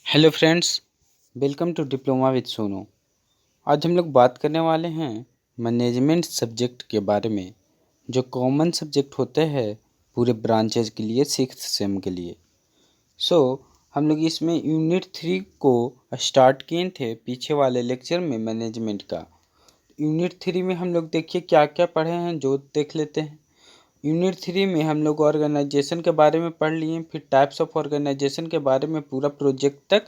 Hello friends, welcome to diploma with Sonu. आज हम लोग बात करने वाले हैं मैनेजमेंट सब्जेक्ट के बारे में, जो कॉमन सब्जेक्ट होते हैं पूरे ब्रांचेज के लिए, सिक्स्थ सेम के लिए। सो हम लोग इसमें यूनिट 3 को स्टार्ट किए थे पीछे वाले लेक्चर में मैनेजमेंट का। यूनिट 3 में हम लोग देखिए क्या क्या पढ़े हैं, जो देख लेते हैं। यूनिट 3 में हम लोग ऑर्गेनाइजेशन के बारे में पढ़ लिए, फिर टाइप्स ऑफ ऑर्गेनाइजेशन के बारे में पूरा प्रोजेक्ट तक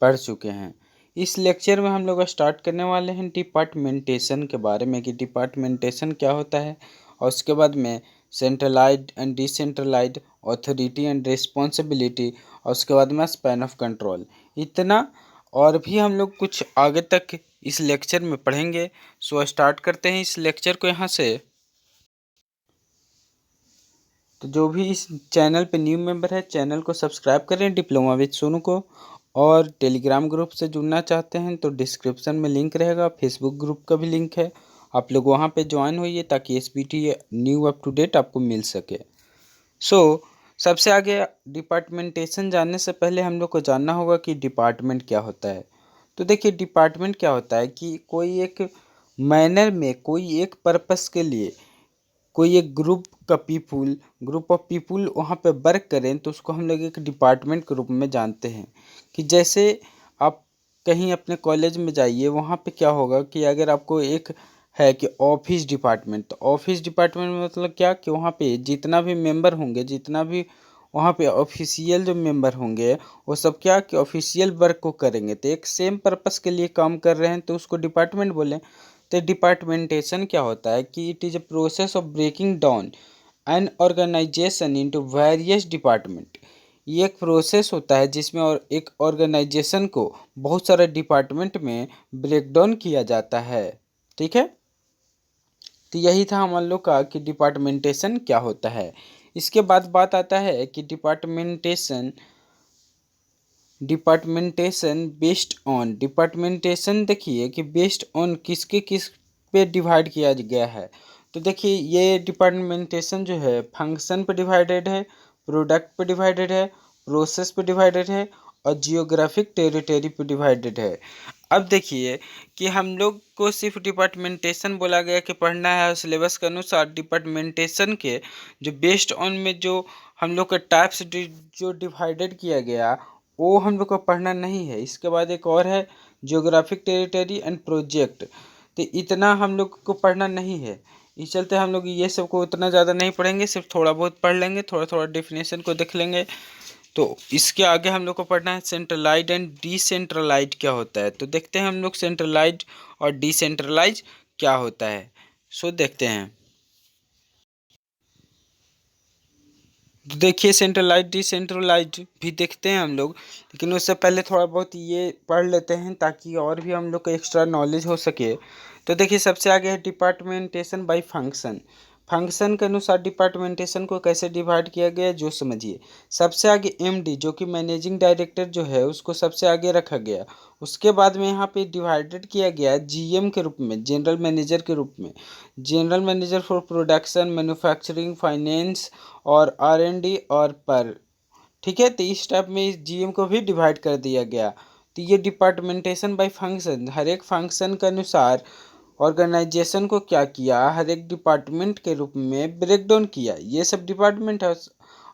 पढ़ चुके हैं। इस लेक्चर में हम लोग स्टार्ट करने वाले हैं डिपार्टमेंटेशन के बारे में कि डिपार्टमेंटेशन क्या होता है, और उसके बाद में centralised and decentralised, authority and responsibility, और उसके बाद में स्पैन ऑफ कंट्रोल। इतना और भी हम लोग कुछ आगे तक इस लेक्चर में पढ़ेंगे। सो स्टार्ट करते हैं इस लेक्चर को यहाँ से। तो जो भी इस चैनल पे न्यू मेंबर है, चैनल को सब्सक्राइब करें डिप्लोमा विद सोनू को। और टेलीग्राम ग्रुप से जुड़ना चाहते हैं तो डिस्क्रिप्शन में लिंक रहेगा, फेसबुक ग्रुप का भी लिंक है, आप लोग वहाँ पे ज्वाइन होइए ताकि SBT new up to date आपको मिल सके। सो सबसे आगे डिपार्टमेंटेशन जानने से पहले हम लोग को जानना होगा कि डिपार्टमेंट क्या होता है। तो देखिए, डिपार्टमेंट क्या होता है कि कोई एक मैनर में, कोई एक पर्पस के लिए कोई एक ग्रुप ऑफ पीपुल वहाँ पे वर्क करें तो उसको हम लोग एक डिपार्टमेंट के रूप में जानते हैं। कि जैसे आप कहीं अपने कॉलेज में जाइए, वहाँ पे क्या होगा कि अगर आपको एक है कि ऑफिस डिपार्टमेंट, तो ऑफिस डिपार्टमेंट में मतलब क्या कि वहाँ पे जितना भी मेंबर होंगे, जितना भी वहाँ पे ऑफिशियल जो मेंबर होंगे, वो सब क्या कि ऑफिशियल वर्क को करेंगे, तो एक सेम पर्पस के लिए काम कर रहे हैं, तो उसको डिपार्टमेंट बोलें। तो डिपार्टमेंटेशन क्या होता है कि it is a process of breaking down an organisation into various department. ये एक प्रोसेस होता है जिसमें और एक ऑर्गेनाइजेशन को बहुत सारे डिपार्टमेंट में ब्रेक डाउन किया जाता है। ठीक है, तो यही था हम लोग का कि डिपार्टमेंटेशन क्या होता है। इसके बाद बात आता है कि डिपार्टमेंटेशन बेस्ड ऑन। डिपार्टमेंटेशन देखिए कि बेस्ड ऑन किस पे डिवाइड किया गया है। तो देखिए, ये डिपार्टमेंटेशन जो है फंक्शन पे डिवाइडेड है, प्रोडक्ट पे डिवाइडेड है, प्रोसेस पे डिवाइडेड है, और जियोग्राफिक टेरिटरी पे डिवाइडेड है। अब देखिए कि हम लोग को सिर्फ डिपार्टमेंटेशन बोला गया कि पढ़ना है, सिलेबस के अनुसार डिपार्टमेंटेशन के जो बेस्ड ऑन में जो हम लोग के टाइप्स जो डिवाइडेड किया गया, वो हम लोग को पढ़ना नहीं है। इसके बाद एक और है जियोग्राफिक टेरिटरी एंड प्रोजेक्ट, तो इतना हम लोग को पढ़ना नहीं है। इस चलते हम लोग ये सब को उतना ज़्यादा नहीं पढ़ेंगे, सिर्फ थोड़ा बहुत पढ़ लेंगे, थोड़ा थोड़ा डेफिनेशन को देख लेंगे। तो इसके आगे हम लोग को पढ़ना है सेंट्रलाइज एंड डिसेंट्रलाइज क्या होता है। तो देखते हैं हम लोग सेंट्रलाइज और डिसेंट्रलाइज क्या होता है। सो देखते हैं। तो देखिए, सेंट्रलाइज डिसेंट्रलाइज भी देखते हैं हम लोग, लेकिन उससे पहले थोड़ा बहुत ये पढ़ लेते हैं ताकि और भी हम लोग को एक्स्ट्रा नॉलेज हो सके। तो देखिए, सबसे आगे है डिपार्टमेंटेशन बाय फंक्शन। फंक्शन के अनुसार डिपार्टमेंटेशन को कैसे डिवाइड किया गया है, जो समझिए। सबसे आगे एमडी जो कि मैनेजिंग डायरेक्टर जो है, उसको सबसे आगे रखा गया। उसके बाद में यहाँ पे डिवाइडेड किया गया जीएम के रूप में, जनरल मैनेजर के रूप में। General manager for production, manufacturing, finance और आर&डी और पर। ठीक है, तो इस टाइप में इस जीएम को भी डिवाइड कर दिया गया। तो ये डिपार्टमेंटेशन बाय फंक्शन, हर एक फंक्शन के अनुसार ऑर्गेनाइजेशन को क्या किया, हर एक डिपार्टमेंट के रूप में ब्रेक डाउन किया। ये सब डिपार्टमेंट है,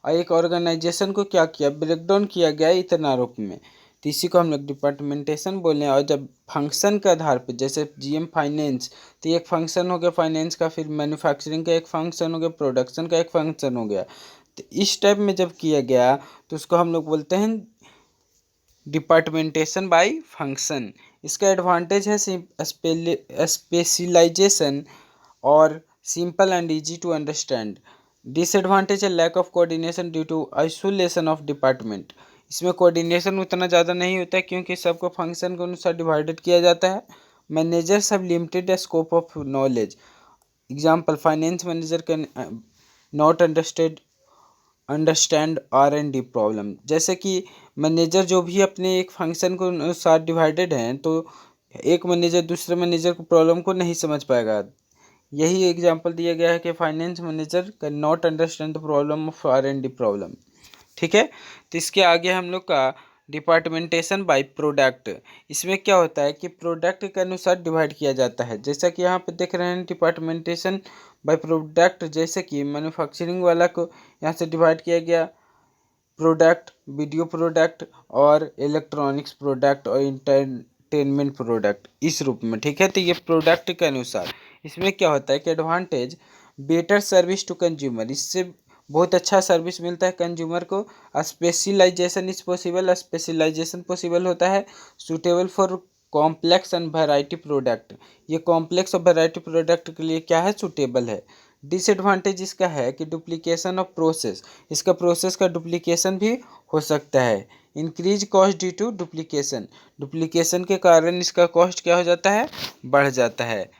और एक ऑर्गेनाइजेशन को क्या किया, ब्रेक डाउन किया गया इतना रूप में। तो इसी को हम लोग डिपार्टमेंटेशन बोले हैं। और जब फंक्शन के आधार पे, जैसे जीएम फाइनेंस, तो एक फंक्शन हो गया फाइनेंस का, फिर मैन्युफैक्चरिंग का एक फंक्शन हो गया, प्रोडक्शन का एक फंक्शन हो गया। तो इस टाइप में जब किया गया तो उसको हम लोग बोलते हैं डिपार्टमेंटेशन बाय फंक्शन। इसका एडवांटेज है स्पेशलाइजेशन और simple and easy to understand. Disadvantage है lack of coordination due to isolation of department. इसमें कोऑर्डिनेशन उतना ज़्यादा नहीं होता है क्योंकि सबको फंक्शन के अनुसार डिवाइडेड किया जाता है। Managers have limited scope of knowledge. Example, finance manager can not understand R&D problem. जैसे कि मैनेजर जो भी अपने एक फंक्शन को अनुसार डिवाइडेड हैं, तो एक मैनेजर दूसरे मैनेजर को प्रॉब्लम को नहीं समझ पाएगा। यही एग्जांपल दिया गया है कि finance manager can not understand the problem of R&D problem. ठीक है, तो इसके आगे हम लोग का डिपार्टमेंटेशन बाय प्रोडक्ट। इसमें क्या होता है कि प्रोडक्ट के अनुसार डिवाइड किया जाता है। जैसा कि यहाँ पे देख रहे हैं डिपार्टमेंटेशन बाय प्रोडक्ट, जैसे कि मैन्युफैक्चरिंग वाला को यहाँ से डिवाइड किया गया प्रोडक्ट, वीडियो प्रोडक्ट और इलेक्ट्रॉनिक्स प्रोडक्ट और इंटरटेनमेंट प्रोडक्ट इस रूप में, ठीक है। तो ये प्रोडक्ट के अनुसार इसमें क्या होता है कि advantage better service to consumer, इससे बहुत अच्छा सर्विस मिलता है कंज्यूमर को। Specialisation is possible, specialisation possible होता है। Suitable for complex and variety product, ये कॉम्प्लेक्स और वैरायटी प्रोडक्ट के लिए क्या है, सूटेबल है। डिसएडवांटेज इसका है कि डुप्लीकेशन ऑफ प्रोसेस, इसका प्रोसेस का डुप्लीकेशन भी हो सकता है। Increase cost due to duplication, duplication के कारण इसका कॉस्ट क्या हो जाता है, बढ़ जाता है।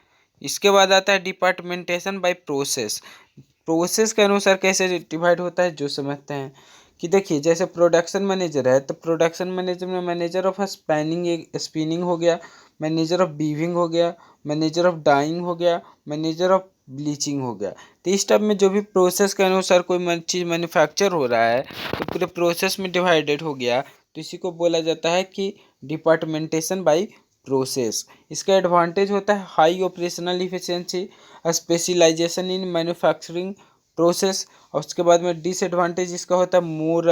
इसके बाद आता है डिपार्टमेंटेशन बाय प्रोसेस। प्रोसेस के अनुसार कैसे डिवाइड होता है जो समझते हैं कि देखिए, जैसे प्रोडक्शन मैनेजर है तो प्रोडक्शन मैनेजर में मैनेजर ऑफ स्पिनिंग हो गया, मैनेजर ऑफ वीविंग हो गया, मैनेजर ऑफ डाइंग हो गया, मैनेजर ऑफ ब्लीचिंग हो गया। तो इस टाइप में जो भी प्रोसेस के अनुसार कोई चीज़ मैन्युफैक्चर हो रहा है तो पूरे प्रोसेस में डिवाइडेड हो गया, तो इसी को बोला जाता है कि डिपार्टमेंटेशन बाय प्रोसेस। इसका एडवांटेज होता है high operational efficiency, specialisation in manufacturing process. और उसके बाद में डिसएडवांटेज इसका होता है more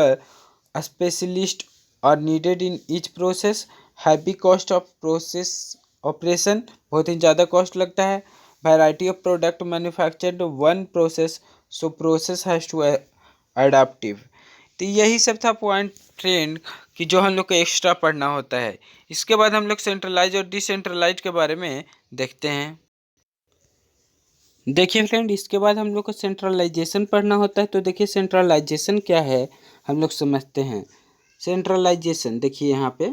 specialist are needed in each process, heavy cost of process operation, बहुत ही ज़्यादा कॉस्ट लगता है। Variety of product manufactured one process, so process has to adaptive. तो यही सब था पॉइंट ट्रेंड कि जो हम लोग को एक्स्ट्रा पढ़ना होता है। इसके बाद हम लोग सेंट्रलाइज और डिसेंट्रलाइज के बारे में देखते हैं। देखिए फ्रेंड, इसके बाद हम लोग को सेंट्रलाइजेशन पढ़ना होता है। तो देखिए सेंट्रलाइजेशन क्या है हम लोग समझते हैं। सेंट्रलाइजेशन देखिए यहाँ पे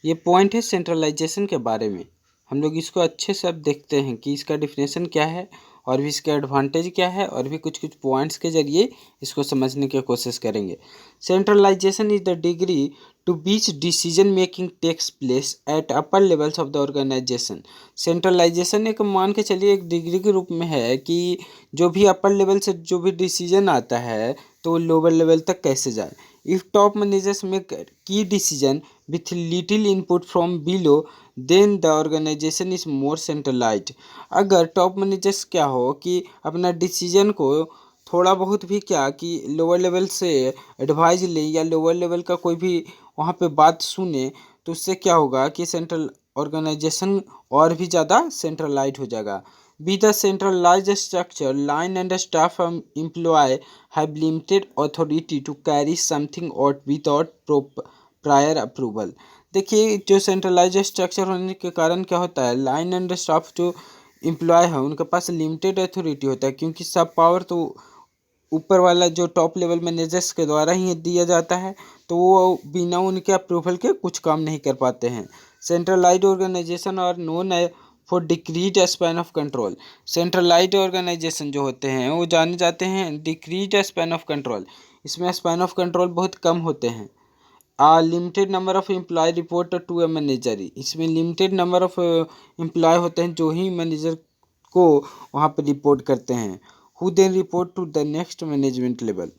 ये पॉइंट है सेंट्रलाइजेशन के बारे में। हम लोग इसको अच्छे से अब देखते हैं कि इसका डिफिनेशन क्या है और भी इसका एडवांटेज क्या है, और भी कुछ कुछ पॉइंट्स के जरिए इसको समझने की कोशिश करेंगे। Centralisation is the degree to which decision making takes place at upper levels of the organisation. Centralisation एक मान के चलिए एक डिग्री के रूप में है कि जो भी अपर लेवल से जो भी डिसीजन आता है तो वो लोअर लेवल तक कैसे जाए। इफ टॉप मैनेजर्स मेक की decision with little input from below then the organization is more centralized। अगर टॉप मैनेजर्स क्या हो कि अपना डिसीजन को थोड़ा बहुत भी क्या कि लोअर लेवल से एडवाइज ले या लोअर लेवल का कोई भी वहाँ पे बात सुने, तो उससे क्या होगा कि सेंट्रल ऑर्गेनाइजेशन और भी ज़्यादा सेंट्रलाइज हो जाएगा। With a centralized structure, line and staff employee have limited authority to carry something out without prior approval. देखिए जो सेंट्रलाइज स्ट्रक्चर होने के कारण क्या होता है, लाइन एंड स्टाफ जो एम्प्लॉय है उनके पास लिमिटेड अथॉरिटी होता है, क्योंकि सब पावर तो ऊपर वाला जो टॉप लेवल मैनेजर्स के द्वारा ही दिया जाता है, तो वो बिना उनके अप्रूवल के कुछ काम नहीं कर पाते हैं। सेंट्रलाइज्ड ऑर्गेनाइजेशन और known for decrease span of control. Centralised organisation जो होते हैं वो जाने जाते हैं डिक्रीज स्पैन ऑफ कंट्रोल, इसमें स्पैन ऑफ कंट्रोल बहुत कम होते हैं। Limited number of employ report to a manager, इसमें लिमिटेड नंबर ऑफ एम्प्लॉय होते हैं जो ही मैनेजर को वहाँ पे रिपोर्ट करते हैं। Who then report to the next management level.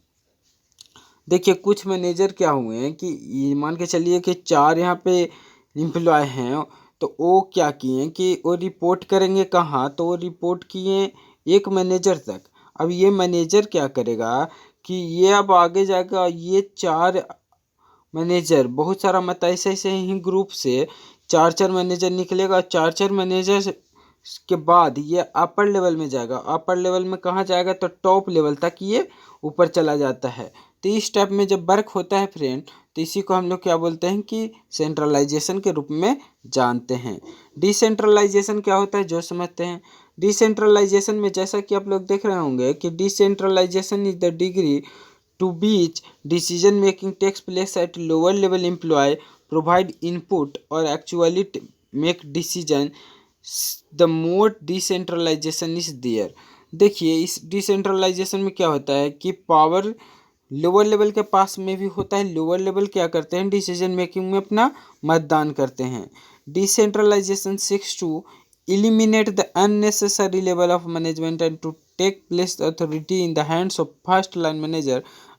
देखिए कुछ मैनेजर क्या हुए हैं कि ये मान के चलिए कि 4 यहाँ पे एम्प्लॉय हैं, तो वो क्या किए कि वो रिपोर्ट करेंगे कहाँ, तो वो रिपोर्ट किए एक मैनेजर तक। अब ये मैनेजर क्या करेगा कि ये अब आगे जाकर ये 4 मैनेजर बहुत सारा मतलब ऐसे ऐसे ही ग्रुप से 4 मैनेजर निकलेगा। 4 मैनेजर के बाद ये अपर लेवल में जाएगा। अपर लेवल में कहाँ जाएगा, तो टॉप लेवल तक ये ऊपर चला जाता है। तो इस टाइप में जब वर्क होता है फ्रेंड, तो इसी को हम लोग क्या बोलते हैं कि सेंट्रलाइजेशन के रूप में जानते हैं। डिसेंट्रलाइजेशन क्या होता है जो समझते हैं। डिसेंट्रलाइजेशन में जैसा कि आप लोग देख रहे होंगे कि decentralization is the degree to which decision making takes place at lower level employee provide input or actually make decision, the more decentralization is there। देखिए इस डिसेंट्रलाइजेशन में क्या होता है कि पावर लोअर लेवल के पास में भी होता है। लोअर लेवल क्या करते हैं, डिसीजन मेकिंग में अपना मतदान करते हैं। Decentralization seeks to eliminate the unnecessary level of management and to take place the authority in the hands of first line manager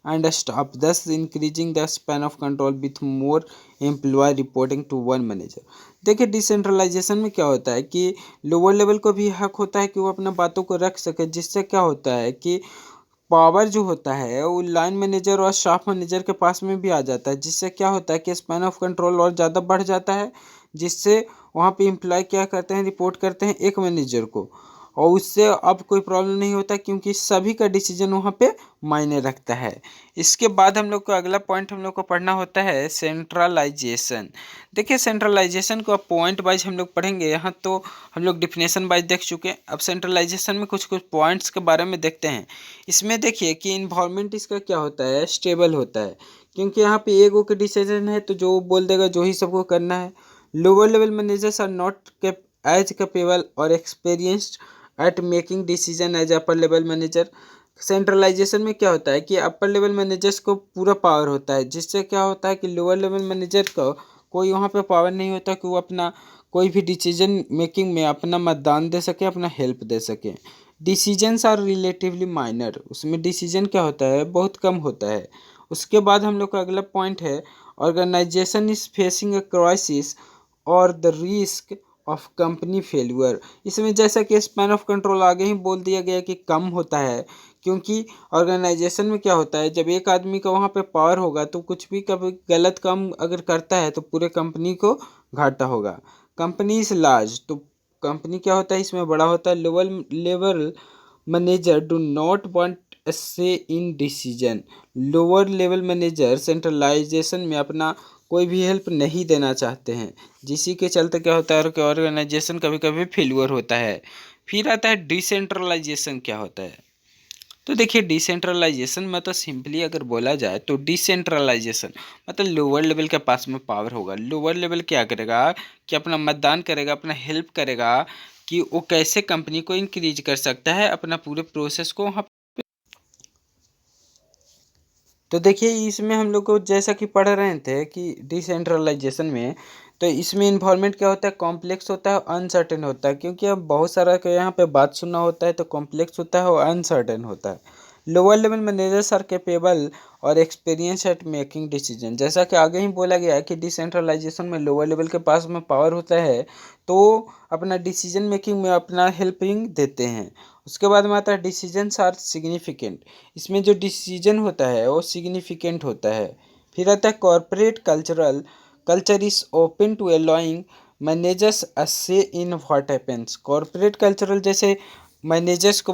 and staff, thus increasing the span of control with more employee reporting to one manager। देखिए decentralisation में क्या होता है कि lower level को भी हक होता है कि वो अपना बातों को रख सके, जिससे क्या होता है कि पावर जो होता है वो लाइन मैनेजर और स्टाफ मैनेजर के पास में भी आ जाता है, जिससे क्या होता है कि स्पैन ऑफ कंट्रोल और ज़्यादा बढ़ जाता है, जिससे वहाँ पे एम्प्लॉय क्या करते हैं, रिपोर्ट करते हैं एक मैनेजर को, और उससे अब कोई प्रॉब्लम नहीं होता क्योंकि सभी का डिसीजन वहाँ पे मायने रखता है। इसके बाद हम लोग को अगला पॉइंट हम लोग को पढ़ना होता है सेंट्रलाइजेशन। देखिए सेंट्रलाइजेशन को अब पॉइंट वाइज हम लोग पढ़ेंगे। यहाँ तो हम लोग डिफिनेशन वाइज देख चुके हैं, अब सेंट्रलाइजेशन में कुछ कुछ पॉइंट्स के बारे में देखते हैं। इसमें देखिए कि इन्वायरमेंट इसका क्या होता है, स्टेबल होता है, क्योंकि यहाँ पे एगो के डिसीजन है तो जो बोल देगा जो ही सबको करना है। Lower level managers are not as capable और experienced at making decision as upper level manager. Centralisation में क्या होता है कि अपर लेवल मैनेजर्स को पूरा पावर होता है, जिससे क्या होता है कि लोअर लेवल मैनेजर को कोई वहाँ पे पावर नहीं होता कि वो अपना कोई भी डिसीजन मेकिंग में अपना मतदान दे सके, अपना हेल्प दे सके। डिसीजंस आर रिलेटिवली माइनर, उसमें डिसीजन क्या होता है, बहुत कम होता है। उसके बाद हम लोग का अगला पॉइंट है organisation is facing a crisis और the risk of company failure. इसमें जैसा कि स्पैन ऑफ कंट्रोल आगे ही बोल दिया गया कि कम होता है, क्योंकि ऑर्गेनाइजेशन में क्या होता है जब एक आदमी का वहाँ पे पावर होगा तो कुछ भी कभी गलत काम अगर करता है तो पूरे कंपनी को घाटा होगा। कंपनी इज लार्ज, तो कंपनी क्या होता है इसमें बड़ा होता है। Lower level manager do not want a say in decision. Lower level manager centralisation में अपना कोई भी हेल्प नहीं देना चाहते हैं, जिसी के चलते क्या होता है कि ऑर्गेनाइजेशन कभी कभी फेल्यूर होता है। फिर आता है डिसेंट्रलाइजेशन क्या होता है। तो देखिए डिसेंट्रलाइजेशन में तो सिंपली अगर बोला जाए तो डिसेंट्रलाइजेशन मतलब लोअर लेवल के पास में पावर होगा। लोअर लेवल क्या करेगा कि अपना मतदान करेगा, अपना हेल्प करेगा कि वो कैसे कंपनी को इंक्रीज कर सकता है, अपना पूरे प्रोसेस को वहाँ। तो देखिए इसमें हम लोग को जैसा कि पढ़ रहे थे कि डिसेंट्रलाइजेशन में तो इसमें इन्वॉल्वमेंट क्या होता है, कॉम्प्लेक्स होता है, अनसर्टेन होता है, क्योंकि अब बहुत सारा के यहाँ पे बात सुनना होता है तो कॉम्प्लेक्स होता है और अनसर्टेन होता है। Lower level managers are capable और एक्सपीरियंस एट मेकिंग डिसीजन। जैसा कि आगे ही बोला गया है कि डिसेंट्रलाइजेशन में लोअर लेवल के पास में पावर होता है तो अपना डिसीजन मेकिंग में अपना हेल्पिंग देते हैं। उसके बाद में आता है डिसीजंस आर सिग्निफिकेंट, इसमें जो डिसीजन होता है वो सिग्निफिकेंट होता है। फिर आता है corporate culture is open to allowing managers a say in what happens. Corporate cultural जैसे मैनेजर्स को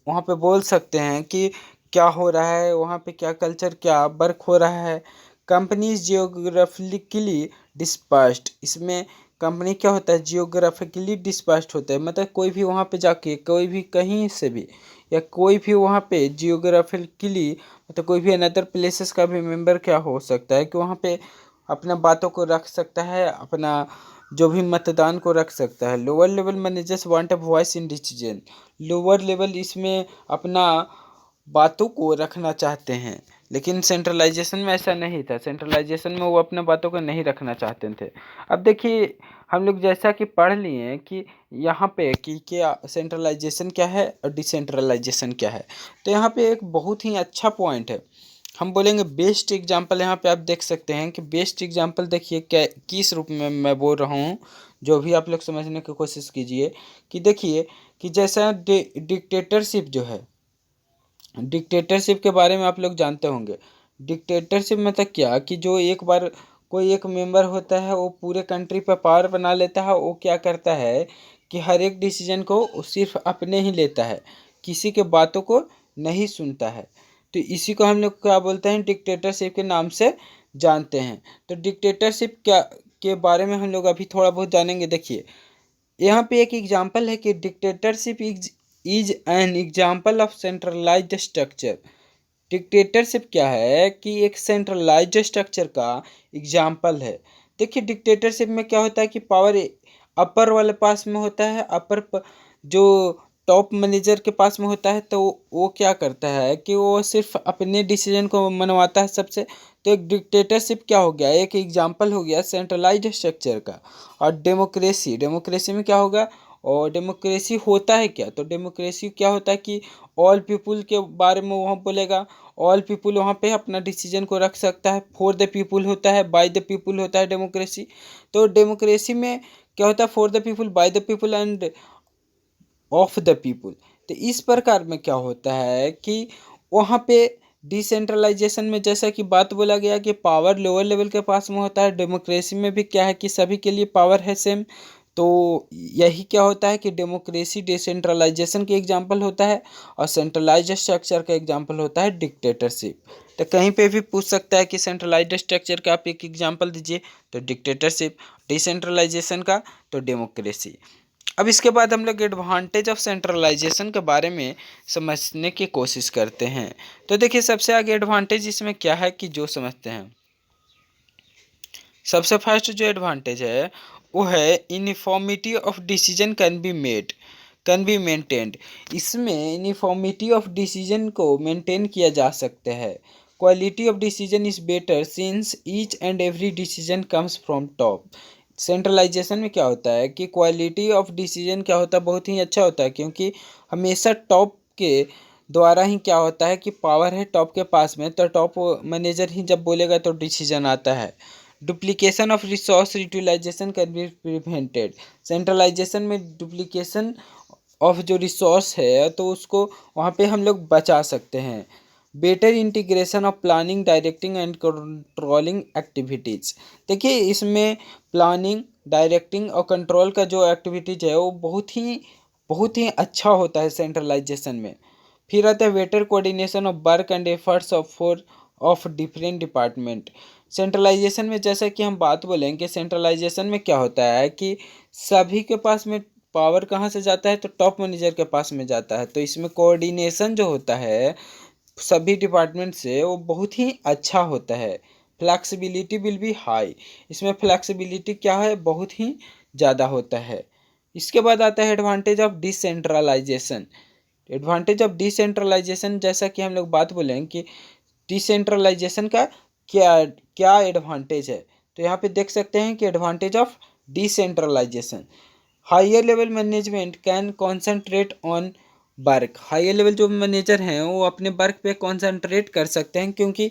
वहाँ पे बोल सकते हैं कि क्या हो रहा है वहाँ पे, क्या कल्चर क्या वर्क हो रहा है। कंपनीज जियोग्राफिकली डिस्पर्स्ड, इसमें कंपनी क्या होता है जियोग्राफिकली डिस्पर्स्ड होता है, मतलब कोई भी वहाँ पे जाके कोई भी कहीं से भी या कोई भी वहाँ पे जियोग्राफिकली मतलब कोई भी अनदर प्लेसेस का भी मेंबर क्या हो सकता है कि वहाँ पे अपना बातों को रख सकता है, अपना जो भी मतदान को रख सकता है। Lower level managers want a voice in decision, lower level इसमें अपना बातों को रखना चाहते हैं, लेकिन सेंट्रलाइजेशन में ऐसा नहीं था। सेंट्रलाइजेशन में वो अपने बातों को नहीं रखना चाहते थे। अब देखिए हम लोग जैसा कि पढ़ लिए हैं कि यहाँ पे कि क्या सेंट्रलाइजेशन क्या है और डिसेंट्रलाइजेशन क्या है, तो यहाँ पे एक बहुत ही अच्छा पॉइंट है। हम बोलेंगे बेस्ट एग्जांपल, यहाँ पे आप देख सकते हैं कि बेस्ट एग्जांपल देखिए क्या किस रूप में मैं बोल रहा हूँ, जो भी आप लोग समझने की कोशिश कीजिए। कि देखिए कि जैसा डिक्टेटरशिप जो है, डिक्टेटरशिप के बारे में आप लोग जानते होंगे। डिक्टेटरशिप मतलब क्या कि जो एक बार कोई एक मेंबर होता है वो पूरे कंट्री पर पावर बना लेता है। वो क्या करता है कि हर एक डिसीजन को वो सिर्फ अपने ही लेता है, किसी के बातों को नहीं सुनता है। तो इसी को हम लोग क्या बोलते हैं, डिक्टेटरशिप के नाम से जानते हैं। तो डिक्टेटरशिप क्या के बारे में हम लोग अभी थोड़ा बहुत जानेंगे। देखिए यहाँ पे एक एग्जांपल है कि dictatorship is an example of centralised structure. Dictatorship क्या है कि एक सेंट्रलाइज्ड स्ट्रक्चर का एग्जांपल है। देखिए डिक्टेटरशिप में क्या होता है कि पावर अपर वाले पास में होता है, जो टॉप मैनेजर के पास में होता है, तो वो क्या करता है कि वो सिर्फ अपने डिसीजन को मनवाता है सबसे। तो एक डिक्टेटरशिप क्या हो गया, एक एग्जांपल हो गया सेंट्रलाइज्ड स्ट्रक्चर का। और डेमोक्रेसी, डेमोक्रेसी में क्या होगा, और डेमोक्रेसी होता है क्या, तो डेमोक्रेसी क्या होता है कि ऑल पीपुल के बारे में वहाँ बोलेगा। ऑल पीपुल वहाँ पे अपना डिसीजन को रख सकता है। फॉर द पीपुल होता है, बाय द पीपुल होता है डेमोक्रेसी। तो डेमोक्रेसी में क्या होता है, for the people, by the people end of the people. तो इस प्रकार में क्या होता है कि वहाँ पे डिसेंट्रलाइजेशन में जैसा कि बात बोला गया कि पावर लोअर लेवल के पास में होता है, डेमोक्रेसी में भी क्या है कि सभी के लिए पावर है सेम। तो यही क्या होता है कि डेमोक्रेसी डिसेंट्रलाइजेशन के एग्जाम्पल होता है और सेंट्रलाइज्ड स्ट्रक्चर का एग्जाम्पल होता है डिक्टेटरशिप। तो कहीं पे भी पूछ सकता है कि सेंट्रलाइज्ड स्ट्रक्चर का आप एक एग्जाम्पल दीजिए, तो डिक्टेटरशिप, डिसेंट्रलाइजेशन का तो डेमोक्रेसी। अब इसके बाद हम लोग एडवांटेज ऑफ सेंट्रलाइजेशन के बारे में समझने की कोशिश करते हैं। तो देखिए सबसे आगे एडवांटेज इसमें क्या है कि जो समझते हैं, सबसे फर्स्ट जो एडवांटेज है वो है uniformity of decision can be maintained. इसमें यूनिफॉर्मिटी ऑफ डिसीजन को मेंटेन किया जा सकता है। Quality of decision is better since each and every decision comes from top. Centralization में क्या होता है कि क्वालिटी ऑफ डिसीजन क्या होता है, बहुत ही अच्छा होता है, क्योंकि हमेशा टॉप के द्वारा ही क्या होता है कि पावर है टॉप के पास में, तो टॉप मैनेजर ही जब बोलेगा तो डिसीजन आता है। Duplication of resource utilization can be prevented. Centralization में डुप्लीकेशन ऑफ जो रिसोर्स है तो उसको वहाँ पे हम लोग बचा सकते हैं। Better integration of planning, directing and controlling activities. देखिए इसमें प्लानिंग, डायरेक्टिंग और कंट्रोल का जो एक्टिविटीज़ है वो बहुत ही अच्छा होता है सेंट्रलाइजेशन में। फिर आता है better coordination of work and efforts of different department. Centralization में जैसा कि हम बात बोलेंगे, सेंट्रलाइजेशन में क्या होता है कि सभी के पास में पावर कहाँ से जाता है, तो टॉप मैनेजर के पास में जाता है। तो इसमें कोऑर्डिनेशन जो होता है सभी डिपार्टमेंट से वो बहुत ही अच्छा होता है। Flexibility will be high. इसमें फ्लैक्सिबिलिटी क्या है, बहुत ही ज़्यादा होता है। इसके बाद आता है advantage of decentralization. Advantage of decentralization जैसा कि हम लोग बात बोलेंगे कि डिसेंट्रलाइजेशन का क्या क्या एडवांटेज है, तो यहाँ पे देख सकते हैं कि advantage of decentralization, higher level management can concentrate on work. Higher level जो मैनेजर हैं वो अपने वर्क पे कॉन्सेंट्रेट कर सकते हैं, क्योंकि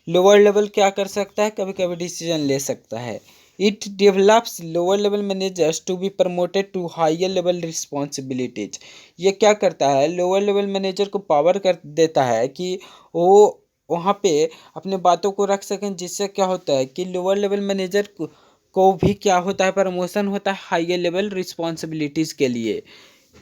लोअर लेवल क्या कर सकता है, कभी कभी डिसीजन ले सकता है। It develops lower level managers to be promoted to higher level responsibilities. ये क्या करता है, लोअर लेवल मैनेजर को पावर कर देता है कि वो वहाँ पे अपने बातों को रख सकें, जिससे क्या होता है कि लोअर लेवल मैनेजर को भी क्या होता है, प्रमोशन होता है हायर लेवल रिस्पॉन्सिबिलिटीज़ के लिए।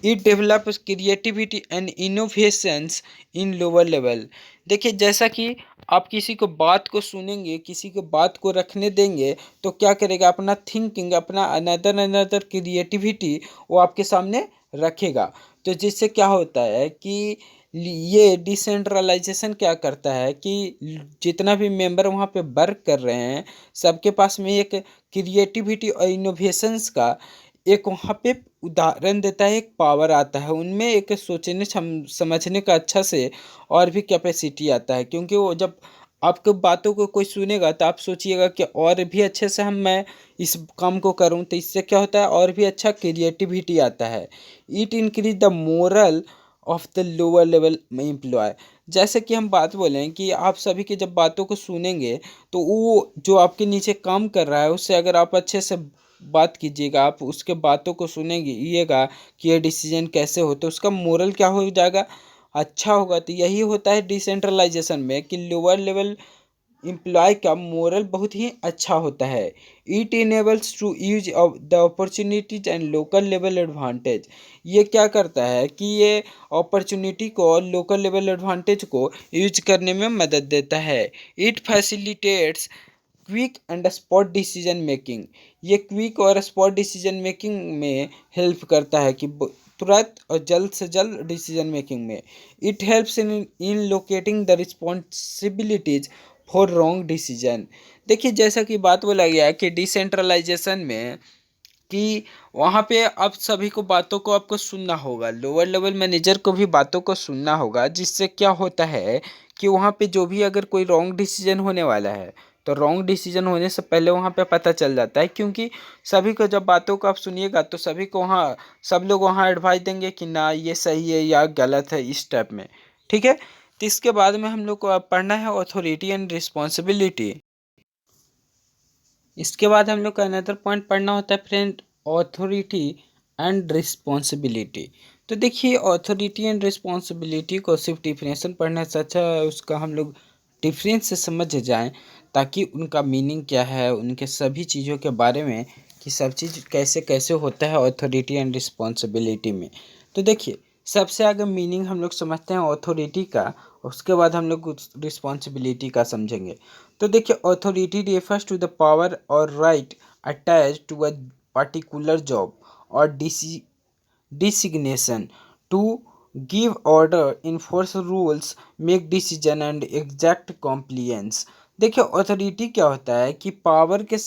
It develops creativity and innovations in lower level. देखिए जैसा कि आप किसी को बात को सुनेंगे, किसी को बात को रखने देंगे, तो क्या करेगा, अपना थिंकिंग, अपना अनदर क्रिएटिविटी वो आपके सामने रखेगा। तो जिससे क्या होता है कि ये डिसेंट्रलाइजेशन क्या करता है कि जितना भी मेंबर वहाँ पे वर्क कर रहे हैं सबके पास में एक क्रिएटिविटी और इनोवेशंस का एक वहाँ पे उदाहरण देता है, एक पावर आता है उनमें, एक सोचने समझने का अच्छा से और भी कैपेसिटी आता है। क्योंकि वो जब आपके बातों को कोई सुनेगा तो आप सोचिएगा कि और भी अच्छे से मैं इस काम को करूं, तो इससे क्या होता है और भी अच्छा क्रिएटिविटी आता है। It increase the morale of the lower level employ. जैसे कि हम बात बोलें कि आप सभी की जब बातों को सुनेंगे तो वो जो आपके नीचे काम कर रहा है उससे अगर आप अच्छे से बात कीजिएगा, आप उसके बातों को सुनेंगे कि ये डिसीजन कैसे होते, उसका मोरल क्या हो जाएगा, अच्छा होगा। तो यही होता है डिसेंट्रलाइजेशन में कि लोअर लेवल एम्प्लॉय का मोरल बहुत ही अच्छा होता है। It enables to use of the opportunities and local level advantage. ये क्या करता है कि ये अपॉर्चुनिटी को और लोकल लेवल एडवांटेज को यूज करने में मदद देता है। It facilitates quick and spot decision making. ये क्विक और स्पॉट डिसीजन मेकिंग में हेल्प करता है कि तुरंत और जल्द से जल्द डिसीजन मेकिंग में। It helps in locating the responsibilities for wrong decision. देखिए जैसा कि बात बोला गया है कि डिसेंट्रलाइजेशन में कि वहाँ पे आप सभी को बातों को आपको सुनना होगा, लोअर लेवल मैनेजर को भी बातों को सुनना होगा, जिससे क्या होता है कि वहाँ पे जो भी अगर कोई रॉन्ग डिसीजन होने वाला है तो रॉन्ग डिसीजन होने से पहले वहाँ पे पता चल जाता है, क्योंकि सभी को जब बातों को आप सुनिएगा तो सभी को वहाँ सब लोग वहाँ एडवाइस देंगे कि ना ये सही है या गलत है इस टाइप में। ठीक है, तो इसके बाद में हम लोग को अब पढ़ना है ऑथोरिटी एंड रिस्पॉन्सिबिलिटी। इसके बाद हम लोग का अनदर पॉइंट पढ़ना होता है फ्रेंड, ऑथोरिटी एंड रिस्पॉन्सिबिलिटी। तो देखिए ऑथोरिटी एंड रिस्पॉन्सिबिलिटी को सिर्फ डिफिनेशन पढ़ने से अच्छा है उसका हम लोग डिफरेंस से समझ जाएं, ताकि उनका मीनिंग क्या है, उनके सभी चीज़ों के बारे में कि सब चीज़ कैसे कैसे होता है ऑथोरिटी एंड रिस्पॉन्सिबिलिटी में। तो देखिए सबसे आगे मीनिंग हम लोग समझते हैं ऑथोरिटी का, उसके बाद हम लोग रिस्पॉन्सिबिलिटी का समझेंगे। तो देखिए authority refers to the power और right attach to a particular job और designation to give order, enforce rules, make decision and exact compliance. देखिए ऑथोरिटी क्या होता है कि पावर के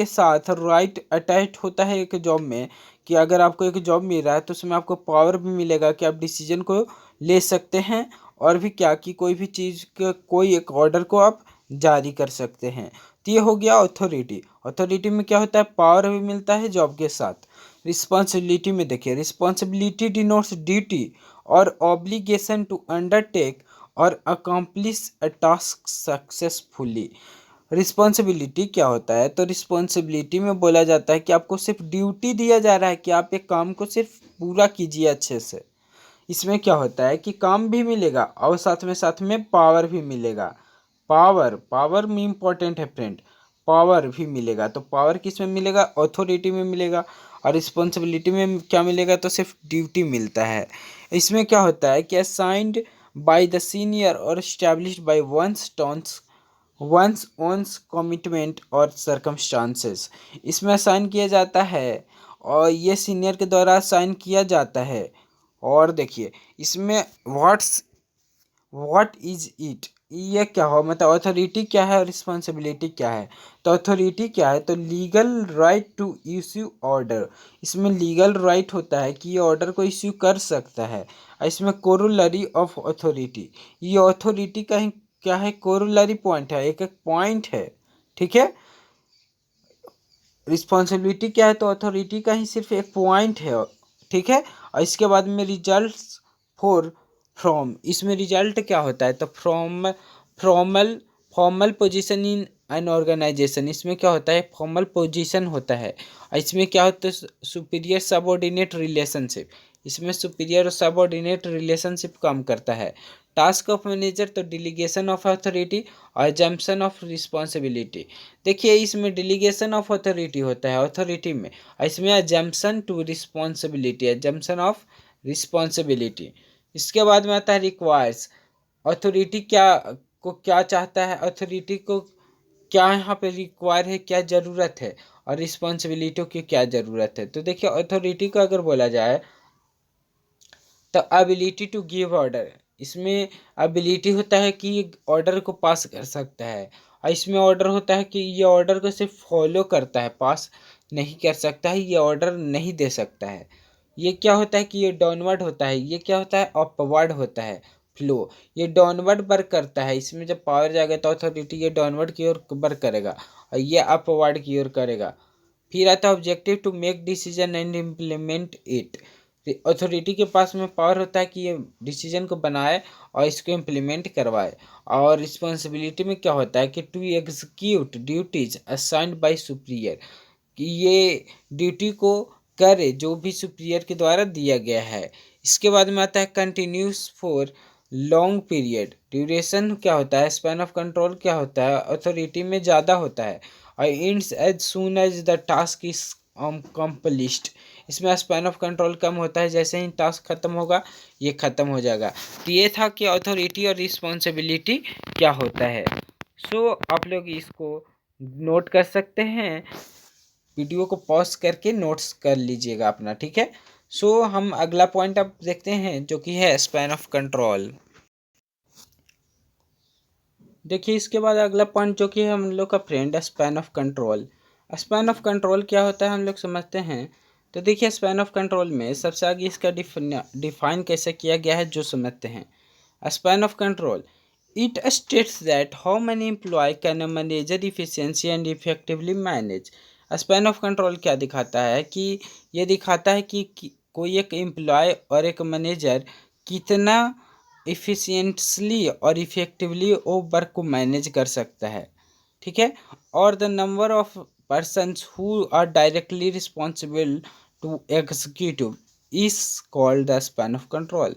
साथ राइट अटैच होता है एक जॉब में, कि अगर आपको एक जॉब मिल रहा है तो उसमें आपको पावर भी मिलेगा कि आप डिसीजन को ले सकते हैं, और भी क्या कि कोई भी चीज़ के कोई एक ऑर्डर को आप जारी कर सकते हैं। तो ये हो गया अथॉरिटी। अथॉरिटी में क्या होता है, पावर भी मिलता है जॉब के साथ। रिस्पॉन्सिबिलिटी में देखिए रिस्पॉन्सिबिलिटी डिनोट्स ड्यूटी और ऑब्लिगेशन टू अंडरटेक और अकम्प्लिश अ टास्क सक्सेसफुली। रिस्पॉन्सिबिलिटी क्या होता है, तो रिस्पॉन्सिबिलिटी में बोला जाता है कि आपको सिर्फ ड्यूटी दिया जा रहा है कि आप एक काम को सिर्फ पूरा कीजिए अच्छे से। इसमें क्या होता है कि काम भी मिलेगा और साथ में पावर भी मिलेगा। पावर पावर में इम्पोर्टेंट है फ्रेंड, पावर भी मिलेगा। तो पावर किस में मिलेगा, अथॉरिटी में मिलेगा। और रिस्पॉन्सिबिलिटी में क्या मिलेगा, तो सिर्फ ड्यूटी मिलता है। इसमें क्या होता है कि असाइंड बाय द सीनियर और established by one's owns commitment और सर्कमस्टांसेस। इसमें असाइन किया जाता है और ये सीनियर के द्वारा असाइन किया जाता है। और देखिए इसमें व्हाट इज इट, ये क्या हो, मतलब अथॉरिटी क्या है और रिस्पॉन्सिबिलिटी क्या है। तो अथॉरिटी क्या है, तो legal right to issue order. इसमें लीगल राइट होता है कि ये ऑर्डर को इश्यू कर सकता है। और इसमें कोरोलरी ऑफ अथॉरिटी, ये अथॉरिटी का ही क्या है, कोरोलरी पॉइंट है, एक एक पॉइंट है। ठीक है, रिस्पॉन्सिबिलिटी क्या है, तो अथॉरिटी का ही सिर्फ एक पॉइंट है। ठीक है, और इसके बाद में रिजल्ट्स फॉर फ्रॉम, इसमें रिजल्ट क्या होता है, तो formal formal position in an organization. इसमें क्या होता है, फॉर्मल पोजीशन होता है। और इसमें क्या होता है, सुपीरियर सबऑर्डिनेट रिलेशनशिप। इसमें सुपीरियर और सबऑर्डिनेट रिलेशनशिप काम करता है। टास्क ऑफ मैनेजर, तो डिलीगेशन ऑफ अथॉरिटी और जम्पशन ऑफ रिस्पॉन्सिबिलिटी। देखिए इसमें डिलीगेशन ऑफ अथॉरिटी होता है अथॉरिटी में, और इसमें जम्पशन टू रिस्पॉन्सिबिलिटी है, जम्पशन ऑफ रिस्पॉन्सिबिलिटी। इसके बाद में आता है रिक्वायर्स। अथॉरिटी क्या चाहता है, अथॉरिटी को क्या यहाँ पे रिक्वायर है, क्या ज़रूरत है, और रिस्पॉन्सिबिलिटी की क्या ज़रूरत है। तो देखिए अथॉरिटी को अगर बोला जाए तो एबिलिटी टू गिव ऑर्डर, इसमें एबिलिटी होता है कि ऑर्डर को पास कर सकता है। और इसमें ऑर्डर होता है कि ये ऑर्डर को सिर्फ फॉलो करता है, पास नहीं कर सकता है, ये ऑर्डर नहीं दे सकता है। ये क्या होता है कि ये डाउनवर्ड होता है, ये क्या होता है, अपवर्ड होता है फ्लो। ये डाउनवर्ड वर्क करता है, इसमें जब पावर जाएगा तो अथॉरिटी ये डाउनवर्ड की ओर वर्क करेगा और ये अपवर्ड की ओर करेगा। फिर आता है objective to make decision and implement it. Authority के पास में पावर होता है कि ये डिसीजन को बनाए और इसको इम्प्लीमेंट करवाए। और रिस्पॉन्सिबिलिटी में क्या होता है कि to execute duties assigned by superior, कि ये ड्यूटी को करे जो भी सुपीरियर के द्वारा दिया गया है। इसके बाद में आता है continuous for long period. Duration क्या होता है, स्पैन ऑफ कंट्रोल क्या होता है, अथॉरिटी में ज़्यादा होता है। और ends as soon as the task is completed, इसमें स्पैन ऑफ कंट्रोल कम होता है, जैसे ही टास्क खत्म होगा ये खत्म हो जाएगा। तो ये था कि अथॉरिटी और रिस्पॉन्सिबिलिटी क्या होता है। सो आप लोग इसको नोट कर सकते हैं, वीडियो को पॉज करके नोट्स कर लीजिएगा अपना। ठीक है, सो हम अगला पॉइंट अब देखते हैं जो कि है स्पैन ऑफ कंट्रोल। देखिए इसके बाद अगला पॉइंट जो कि है हम लोग का friend span of control. Span of control क्या होता है हम लोग समझते हैं। तो देखिए स्पैन ऑफ कंट्रोल में सबसे आगे इसका डिफाइन कैसे किया गया है जो समझते हैं। Span of control It states that how many employee can a manager efficiency and effectively manage. Span of control क्या दिखाता है कि ये दिखाता है कि कोई एक एम्प्लॉय और एक मैनेजर कितना इफ़िशिएंटली और इफ़ेक्टिवली वो वर्क को मैनेज कर सकता है, ठीक है। और the number of persons who are directly responsible to executive is called the span of control.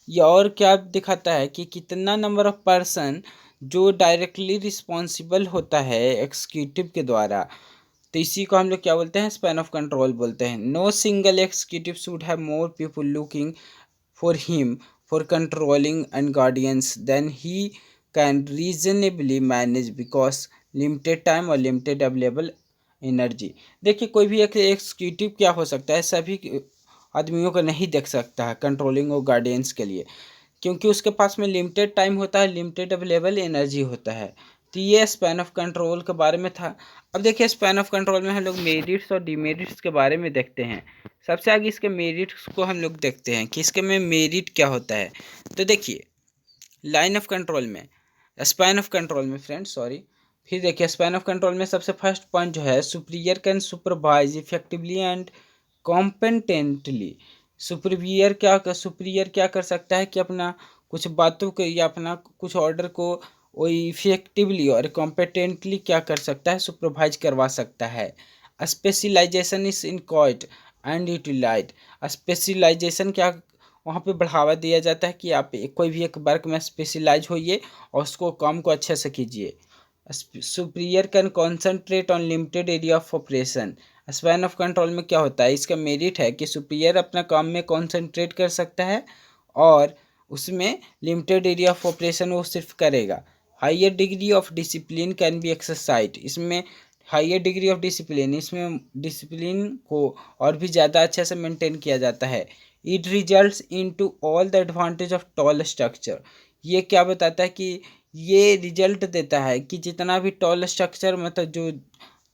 ये और क्या दिखाता है कि कितना नंबर ऑफ पर्सन जो डायरेक्टली रिस्पॉन्सिबल होता है एग्जीक्यूटिव के द्वारा, तो इसी को हम लोग क्या बोलते हैं, स्पैन ऑफ कंट्रोल बोलते हैं। No single executive should have more people looking for him for controlling and guardians than he can reasonably manage because limited time और limited available एनर्जी। देखिए कोई भी एक एग्जीक्यूटिव क्या हो सकता है, सभी आदमियों को नहीं देख सकता है कंट्रोलिंग और गार्डियंस के लिए, क्योंकि उसके पास में लिमिटेड टाइम होता है, लिमिटेड अवेलेबल एनर्जी होता है। तो ये स्पैन ऑफ कंट्रोल के बारे में था। अब देखिए स्पैन ऑफ कंट्रोल में हम लोग मेरिट्स और डिमेरिट्स के बारे में देखते हैं। सबसे आगे इसके मेरिट्स को हम लोग देखते हैं कि इसके में मेरिट क्या होता है। तो देखिए लाइन ऑफ कंट्रोल में, स्पैन ऑफ कंट्रोल में फ्रेंड्स सॉरी, फिर देखिए स्पैन ऑफ कंट्रोल में सबसे फर्स्ट पॉइंट जो है, superior can supervise effectively and competently. Superior क्या कर सकता है कि अपना कुछ बातों को या अपना कुछ ऑर्डर को वो इफेक्टिवली और कॉम्पेटेंटली क्या कर सकता है, सुपरवाइज करवा सकता है। Specialization is in quite and utilize. Specialization क्या वहाँ पे बढ़ावा दिया जाता है कि आप कोई भी एक वर्क में स्पेशलाइज होइए और उसको काम को अच्छे से कीजिए। Superior can concentrate on limited area of operation. Span of control में क्या होता है, इसका मेरिट है कि सुपीरियर अपना काम में कॉन्सेंट्रेट कर सकता है और उसमें लिमिटेड एरिया ऑफ ऑपरेशन वो सिर्फ करेगा। Higher degree of discipline can be exercise. इसमें हाइयर डिग्री ऑफ डिसिप्लिन, इसमें डिसिप्लिन को और भी ज़्यादा अच्छे से मेंटेन किया जाता है। It results into all the advantage of tall structure. ये क्या बताता है कि ये रिजल्ट देता है कि जितना भी टॉल स्ट्रक्चर मतलब जो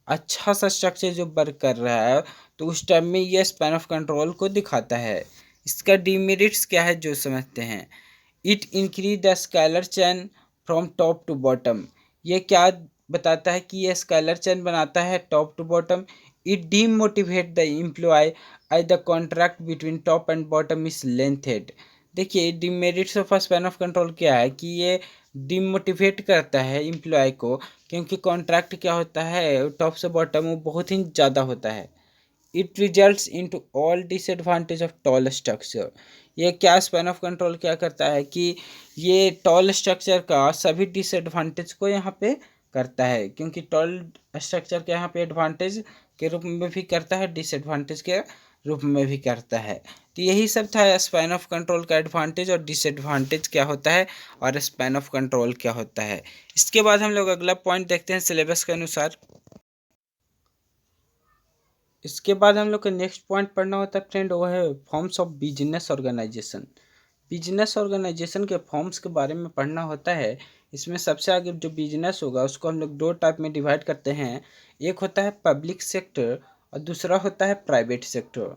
अच्छा सा स्ट्रक्चर जो वर्क कर रहा है, तो उस टाइम में ये स्पैन ऑफ कंट्रोल को दिखाता है। इसका डीमेरिट्स क्या है जो समझते हैं। It increase the scalar chain from top to bottom. ये क्या बताता है कि ये स्केलर चैन बनाता है top to bottom. It demotivate the employ as the contract between top and bottom is lengthened. देखिए demerits of span of control क्या है कि ये डिमोटिवेट करता है एम्प्लॉय को, क्योंकि कॉन्ट्रैक्ट क्या होता है टॉप से बॉटम वो बहुत ही ज़्यादा होता है। It results into all disadvantage of tall structure. ये क्या स्पैन ऑफ कंट्रोल क्या करता है कि ये टॉल स्ट्रक्चर का सभी डिसएडवांटेज को यहाँ पे करता है, क्योंकि टॉल स्ट्रक्चर के यहाँ पे एडवांटेज के रूप में भी करता है, डिसएडवांटेज के रूप में भी करता है। तो यही सब था स्पैन ऑफ कंट्रोल का एडवांटेज और डिसएडवांटेज क्या होता है और स्पैन ऑफ कंट्रोल क्या होता है। इसके बाद हम लोग अगला पॉइंट देखते हैं सिलेबस के अनुसार। इसके बाद हम लोग का नेक्स्ट पॉइंट पढ़ना होता है फ्रेंड, वो है forms of business organization. Business organization के फॉर्म्स के बारे में पढ़ना होता है। इसमें सबसे आगे जो बिजनेस होगा उसको हम लोग दो टाइप में डिवाइड करते हैं। एक होता है पब्लिक सेक्टर और दूसरा होता है प्राइवेट सेक्टर।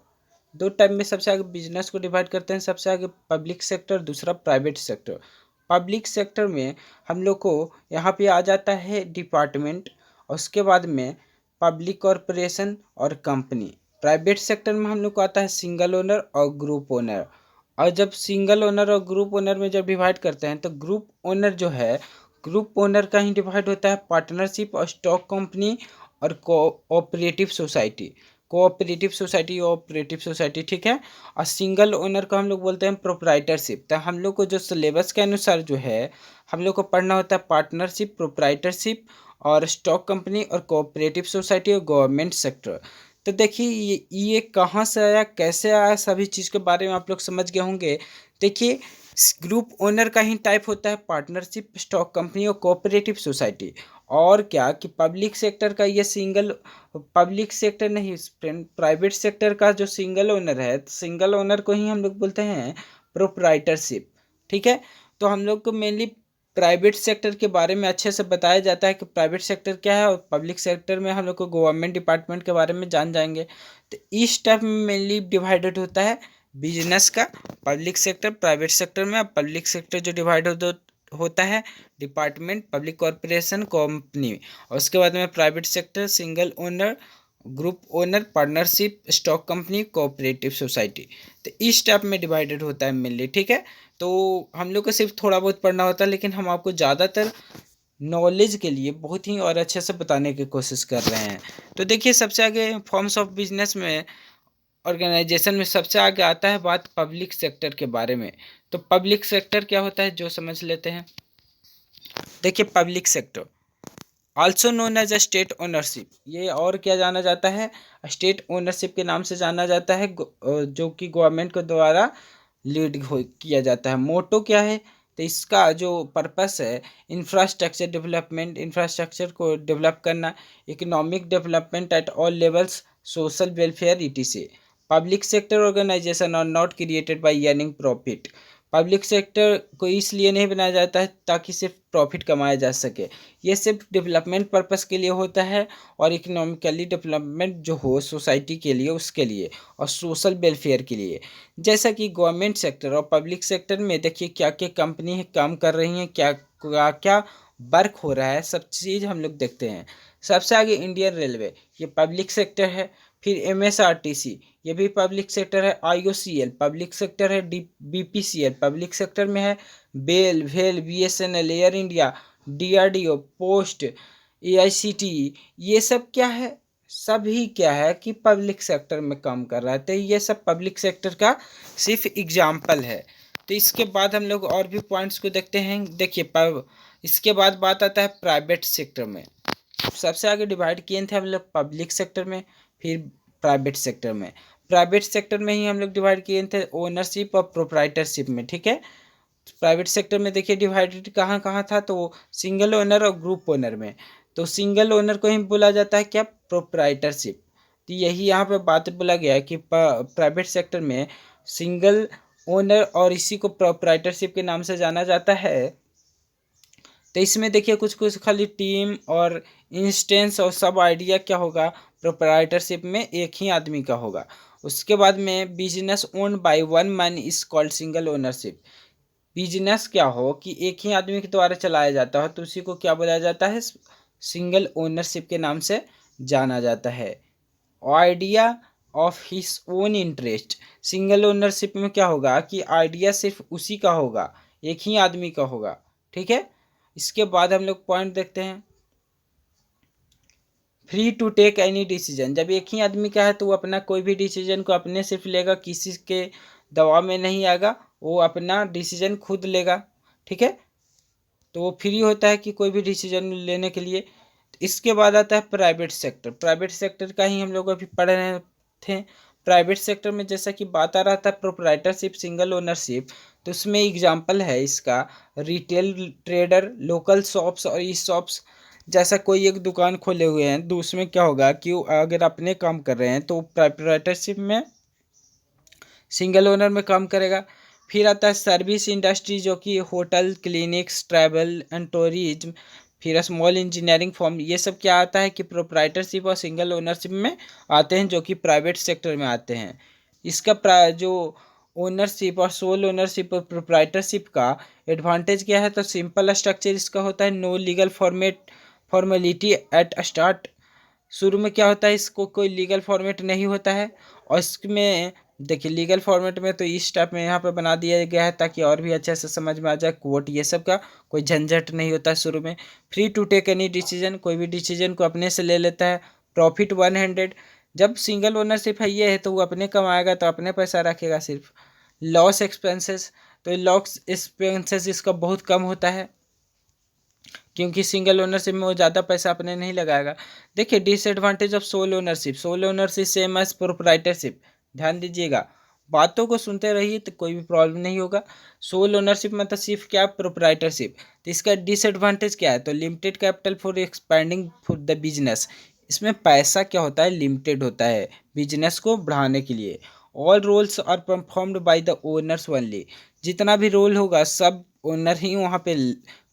दो टाइप में सबसे आगे बिजनेस को डिवाइड करते हैं, सबसे आगे पब्लिक सेक्टर, दूसरा प्राइवेट सेक्टर। पब्लिक सेक्टर में हम लोग को यहाँ पे आ जाता है डिपार्टमेंट और उसके बाद में पब्लिक कॉरपोरेशन और कंपनी। प्राइवेट सेक्टर में हम लोग को आता है सिंगल ओनर और ग्रुप ओनर। और जब सिंगल ओनर और ग्रुप ओनर में जब डिवाइड करते हैं तो ग्रुप ओनर जो है, ग्रुप ओनर का ही डिवाइड होता है पार्टनरशिप और स्टॉक कंपनी और कोऑपरेटिव सोसाइटी। कोऑपरेटिव सोसाइटी ठीक है। और सिंगल ओनर को हम लोग बोलते हैं प्रोप्राइटरशिप। तो हम लोग को जो सिलेबस के अनुसार जो है हम लोग को पढ़ना होता है पार्टनरशिप, प्रोप्राइटरशिप और स्टॉक कंपनी और कोऑपरेटिव सोसाइटी और गवर्नमेंट सेक्टर। तो देखिए ये कहाँ से आया, कैसे आया, सभी चीज़ के बारे में आप लोग समझ गए होंगे। देखिए ग्रुप ओनर का ही टाइप होता है पार्टनरशिप, स्टॉक कंपनी और कोऑपरेटिव सोसाइटी। और क्या कि पब्लिक सेक्टर का ये सिंगल, पब्लिक सेक्टर नहीं फ्रेंड, प्राइवेट सेक्टर का जो सिंगल ओनर है, सिंगल ओनर को ही हम लोग बोलते हैं प्रोप्राइटरशिप। ठीक है। तो हम लोग को मेनली प्राइवेट सेक्टर के बारे में अच्छे से बताया जाता है कि प्राइवेट सेक्टर क्या है, और पब्लिक सेक्टर में हम लोग को गवर्नमेंट डिपार्टमेंट के बारे में जान जाएंगे। तो इस टाइप में मेनली डिवाइडेड होता है बिजनेस का, पब्लिक सेक्टर प्राइवेट सेक्टर में। अब पब्लिक सेक्टर जो डिवाइड होता है डिपार्टमेंट, पब्लिक कॉरपोरेशन, कंपनी। और उसके बाद में private sector, single owner, group owner, partnership, stock company, cooperative society. तो इस टाइप में डिवाइडेड होता है मेनली। ठीक है, तो हम लोग को सिर्फ थोड़ा बहुत पढ़ना होता है, लेकिन हम आपको ज़्यादातर नॉलेज के लिए बहुत ही और अच्छे से बताने की कोशिश कर रहे हैं। तो देखिए, सबसे आगे फॉर्म्स ऑफ बिजनेस में, ऑर्गेनाइजेशन में सबसे आगे आता है बात पब्लिक सेक्टर के बारे में। तो पब्लिक सेक्टर क्या होता है, जो समझ लेते हैं। देखिए, public sector also known as a state ownership, ये और क्या जाना जाता है, स्टेट ओनरशिप के नाम से जाना जाता है, जो कि गवर्नमेंट के द्वारा लीड किया जाता है। मोटो क्या है, तो इसका जो पर्पस है, इंफ्रास्ट्रक्चर डेवलपमेंट, इंफ्रास्ट्रक्चर को डेवलप करना, economic development at all levels, social welfare etc. Public sector organization are not created by earning profit. Public sector को इसलिए नहीं बनाया जाता है ताकि सिर्फ प्रॉफिट कमाया जा सके, ये सिर्फ डेवलपमेंट पर्पस के लिए होता है, और इकोनॉमिकली डेवलपमेंट जो हो सोसाइटी के लिए, उसके लिए, और सोशल वेलफेयर के लिए। जैसा कि गवर्नमेंट सेक्टर और पब्लिक सेक्टर में देखिए क्या क्या कंपनी काम कर रही हैं, क्या क्या क्या वर्क हो रहा है, सब चीज़ हम लोग देखते हैं। सबसे आगे इंडियन रेलवे, ये पब्लिक सेक्टर है। फिर एमएसआरटीसी, ये भी पब्लिक सेक्टर है। आईओसीएल पब्लिक सेक्टर है। बीपीसीएल पब्लिक सेक्टर में है। बेल, भेल, BSNL, air India, DRDO, post, AICTE, ये सब क्या है, सभी क्या है कि पब्लिक सेक्टर में काम कर रहा है। तो ये सब पब्लिक सेक्टर का सिर्फ एग्जाम्पल है। तो इसके बाद हम लोग और भी पॉइंट्स को देखते हैं। देखिए, इसके बाद बात आता है प्राइवेट सेक्टर में। सबसे आगे डिवाइड किए थे हम लोग पब्लिक सेक्टर में, फिर प्राइवेट सेक्टर में। प्राइवेट सेक्टर में ही हम लोग डिवाइड किए थे ओनरशिप और प्रोप्राइटरशिप में। ठीक है, प्राइवेट सेक्टर में देखिए डिवाइडेड कहाँ कहाँ था, तो सिंगल ओनर और ग्रुप ओनर में। तो सिंगल ओनर को ही बोला जाता है क्या, प्रोप्राइटरशिप। तो यही यहाँ पे बात बोला गया है कि प्राइवेट सेक्टर में सिंगल ओनर, और इसी को प्रोप्राइटरशिप के नाम से जाना जाता है। तो इसमें देखिए कुछ कुछ खाली टीम और इंस्टेंस और सब आइडिया क्या होगा, प्रोप्राइटरशिप में एक ही आदमी का होगा। उसके बाद में business own by one man is called single ownership. Business क्या हो कि एक ही आदमी के द्वारा चलाया जाता है, तो उसी को क्या बोला जाता है, सिंगल ओनरशिप के नाम से जाना जाता है। Idea of his own interest, single ownership में क्या होगा कि आइडिया सिर्फ उसी का होगा, एक ही आदमी का होगा। ठीक है, इसके बाद हम लोग पॉइंट देखते हैं, free to take any decision. जब एक ही आदमी का है तो वो अपना कोई भी डिसीजन को अपने सिर्फ लेगा, किसी के दबाव में नहीं आएगा, वो अपना डिसीजन खुद लेगा। ठीक है, तो वो फ्री होता है कि कोई भी डिसीजन लेने के लिए। इसके बाद आता है प्राइवेट सेक्टर। प्राइवेट सेक्टर का ही हम लोग अभी पढ़ रहे थे। प्राइवेट सेक्टर में जैसा कि बात आ रहा था प्रोप्राइटरशिप, सिंगल ओनरशिप, तो उसमें एग्जांपल है इसका रिटेल ट्रेडर, लोकल शॉप्स और ई शॉप्स। जैसा कोई एक दुकान खोले हुए हैं तो उसमें क्या होगा कि अगर अपने काम कर रहे हैं तो प्रोप्राइटरशिप में सिंगल ओनर में काम करेगा। फिर आता है सर्विस इंडस्ट्री, जो कि hotel, clinics, travel and tourism, फिर स्मॉल इंजीनियरिंग फॉर्म, ये सब क्या आता है कि प्रोप्राइटरशिप और सिंगल ओनरशिप में आते हैं, जो कि प्राइवेट सेक्टर में आते हैं। इसका जो ओनरशिप और सोल ओनरशिप और प्रोप्राइटरशिप का एडवांटेज क्या है, तो सिंपल स्ट्रक्चर इसका होता है, no legal formality at start. शुरू में क्या होता है, इसको कोई लीगल फॉर्मेट नहीं होता है। और इसमें देखिए लीगल फॉर्मेट में तो इस टाइप में यहाँ पे बना दिया गया है ताकि और भी अच्छे से समझ में आ जाए, कोर्ट ये सब का कोई झंझट नहीं होता है शुरू में। Free to take any decision, कोई भी डिसीजन को अपने से ले लेता है। प्रॉफिट 100, जब सिंगल ओनरशिप है ये है तो वो अपने कमाएगा, तो अपने पैसा रखेगा सिर्फ। लॉस एक्सपेंसेस, तो लॉस एक्सपेंसेस इसका बहुत कम होता है, क्योंकि सिंगल ओनरशिप में वो ज़्यादा पैसा अपने नहीं लगाएगा। देखिए disadvantage of sole ownership, sole ownership same as proprietorship. ध्यान दीजिएगा, बातों को सुनते रहिए तो कोई भी प्रॉब्लम नहीं होगा। सोल ओनरशिप मतलब सिर्फ क्या, प्रोप्राइटरशिप। तो इसका डिसएडवांटेज क्या है, तो limited capital for expanding for the business. इसमें पैसा क्या होता है, लिमिटेड होता है बिजनेस को बढ़ाने के लिए। All roles are performed by the owners only, जितना भी रोल होगा सब ओनर ही वहाँ पे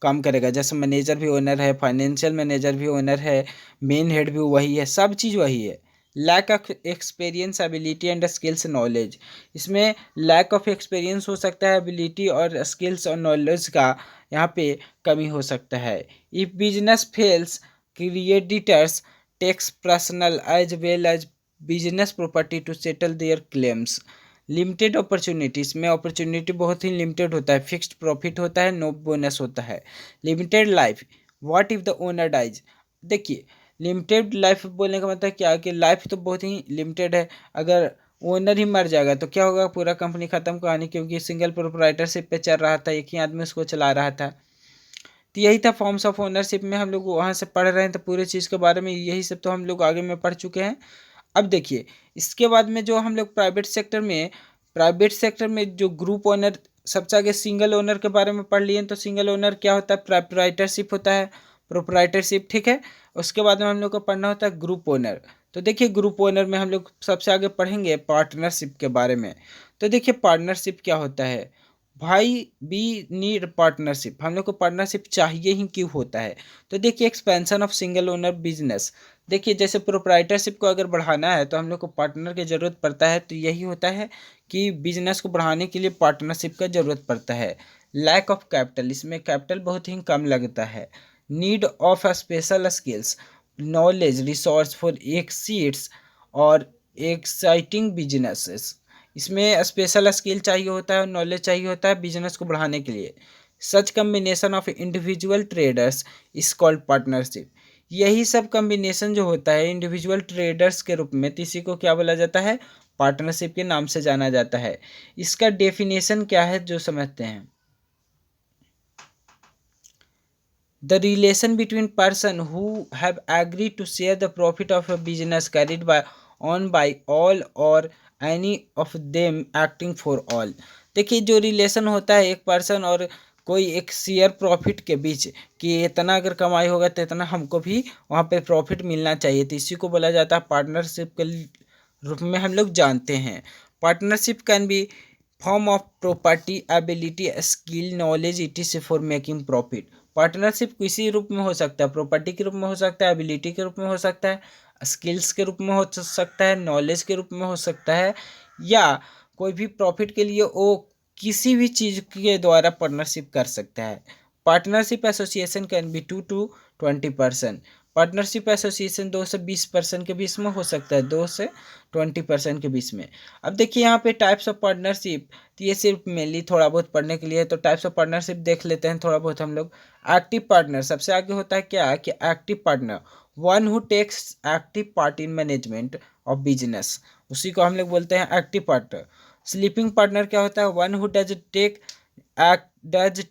काम करेगा। जैसे मैनेजर भी ओनर है, फाइनेंशियल मैनेजर भी ओनर है, मेन हेड भी वही है, सब चीज़ वही है। Lack of experience, ability and skills, knowledge. इसमें लैक ऑफ एक्सपीरियंस हो सकता है, एबिलिटी और स्किल्स और नॉलेज का यहाँ पे कमी हो सकता है। If business fails, creditors takes personal as well as business property to settle their claims. Limited opportunities में अपॉर्चुनिटी बहुत ही लिमिटेड होता है, फिक्स्ड प्रॉफिट होता है, नो बोनस होता है। Limited life, what if the owner dies. देखिए लिमिटेड लाइफ बोलने का मतलब क्या है कि लाइफ तो बहुत ही लिमिटेड है, अगर ओनर ही मर जाएगा तो क्या होगा, पूरा कंपनी खत्म कहानी, क्योंकि सिंगल प्रोप्राइटरशिप पे चल रहा था, एक ही आदमी उसको चला रहा था। तो यही था फॉर्म्स ऑफ ओनरशिप में, हम लोग वहाँ से पढ़ रहे हैं तो पूरे चीज़ के बारे में यही सब तो हम लोग आगे में पढ़ चुके हैं। अब देखिए इसके बाद में जो हम लोग प्राइवेट सेक्टर में जो ग्रुप ओनर, सबसे आगे सिंगल ओनर के बारे में पढ़ लिए। तो सिंगल ओनर क्या होता है, प्रोप्राइटरशिप होता है, प्रोप्राइटरशिप, ठीक है। उसके बाद में हम लोग को पढ़ना होता है ग्रुप ओनर। तो देखिए ग्रुप ओनर में हम लोग सबसे आगे पढ़ेंगे पार्टनरशिप के बारे में। तो देखिए पार्टनरशिप क्या होता है भाई, बी नीड पार्टनरशिप, हम लोग को पार्टनरशिप चाहिए ही क्यों होता है। तो देखिए expansion of single owner business. देखिए जैसे प्रोप्राइटरशिप को अगर बढ़ाना है तो हम लोग को पार्टनर की ज़रूरत पड़ता है, तो यही होता है कि बिजनेस को बढ़ाने के लिए पार्टनरशिप का ज़रूरत पड़ता है। लैक ऑफ कैपिटल, इसमें कैपिटल बहुत ही कम लगता है। Need of special skills, knowledge, resource for exceeds और एक्साइटिंग बिजनेसेस। इसमें स्पेशल स्किल चाहिए होता है और नॉलेज चाहिए होता है बिजनेस को बढ़ाने के लिए। Such combination of individual traders is called partnership. यही सब कम्बिनेशन जो होता है इंडिविजुअल ट्रेडर्स के रूप में, तो इसी को क्या बोला जाता है, पार्टनरशिप के नाम से जाना जाता है। इसका डेफिनेशन क्या है जो समझते हैं। The relation between person who have agreed to share the profit of a business carried on by all or any of them acting for all। देखिए जो रिलेशन होता है एक पर्सन और कोई एक शेयर प्रॉफिट के बीच, कि इतना अगर कमाई होगा तो इतना हमको भी वहाँ पे प्रॉफिट मिलना चाहिए, तो इसी को बोला जाता है पार्टनरशिप के रूप में हम लोग जानते हैं। Partnership can be form of property, ability, skill, knowledge, it for making profit. Partnership किसी रूप में हो सकता है, प्रॉपर्टी के रूप में हो सकता है, एबिलिटी के रूप में हो सकता है, स्किल्स के रूप में हो सकता है, नॉलेज के रूप में हो सकता है, या कोई भी प्रॉफिट के लिए वो किसी भी चीज़ के द्वारा पार्टनरशिप कर सकता है। Partnership association can be 2 to 20%। Partnership association 2 से 20% के बीच में हो सकता है, 2 से 20% के बीच में। अब देखिए यहाँ पे टाइप्स ऑफ पार्टनरशिप, तो ये सिर्फ मेनली थोड़ा बहुत पढ़ने के लिए है, तो टाइप्स ऑफ पार्टनरशिप देख लेते हैं थोड़ा बहुत हम लोग। एक्टिव पार्टनर, सबसे आगे होता है क्या कि active partner, one who takes active part in management of business, उसी को हम लोग बोलते हैं एक्टिव पार्टनर। स्लीपिंग पार्टनर क्या होता है, one who does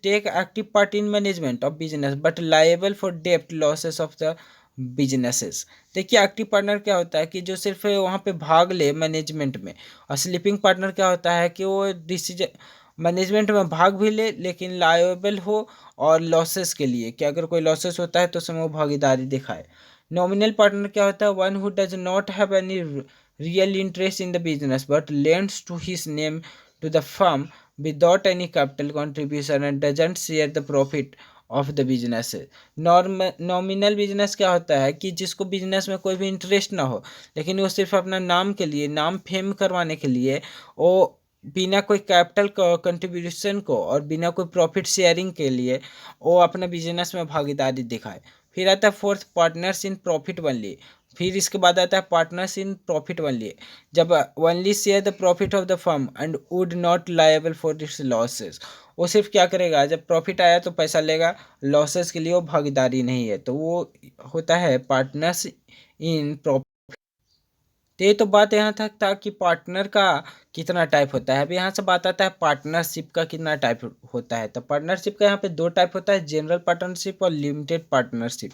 take active part in management of business but liable for डेप्ट लॉसेस ऑफ द बिजनेसेस। देखिए एक्टिव पार्टनर क्या होता है कि जो सिर्फ वहाँ पे भाग ले मैनेजमेंट में, और स्लीपिंग पार्टनर क्या होता है कि वो डिसीजन मैनेजमेंट में भाग भी ले लेकिन लायबल हो और लॉसेस के लिए, कि अगर कोई लॉसेस होता है तो उसमें वो भागीदारी दिखाए। नॉमिनल पार्टनर क्या होता है, one who does not have any real interest in the business but lends to his name to the firm without any capital contribution and doesn't share the profit of the business. Nominal business क्या होता है कि जिसको business में कोई भी interest ना हो, लेकिन वो सिर्फ अपना नाम के लिए, नाम फेम करवाने के लिए, वो बिना कोई कैपिटल कंट्रीब्यूशन को और बिना कोई प्रॉफिट शेयरिंग के लिए वो अपने बिजनेस में भागीदारी दिखाए। फिर आता है fourth, partners in profit only. फिर इसके बाद आता है पार्टनर्स इन प्रॉफिट ओनली, जब only share the profit of the firm and would not liable for its losses. वो सिर्फ क्या करेगा, जब प्रॉफिट आया तो पैसा लेगा, लॉसेस के लिए वो भागीदारी नहीं है, तो वो होता है पार्टनर्स इन प्रॉफिट। तो ये तो बात यहाँ तक था कि पार्टनर का कितना टाइप होता है। अब यहाँ से बात आता है पार्टनरशिप का कितना टाइप होता है। तो पार्टनरशिप का यहाँ पे 2 टाइप होता है, जनरल पार्टनरशिप और limited partnership.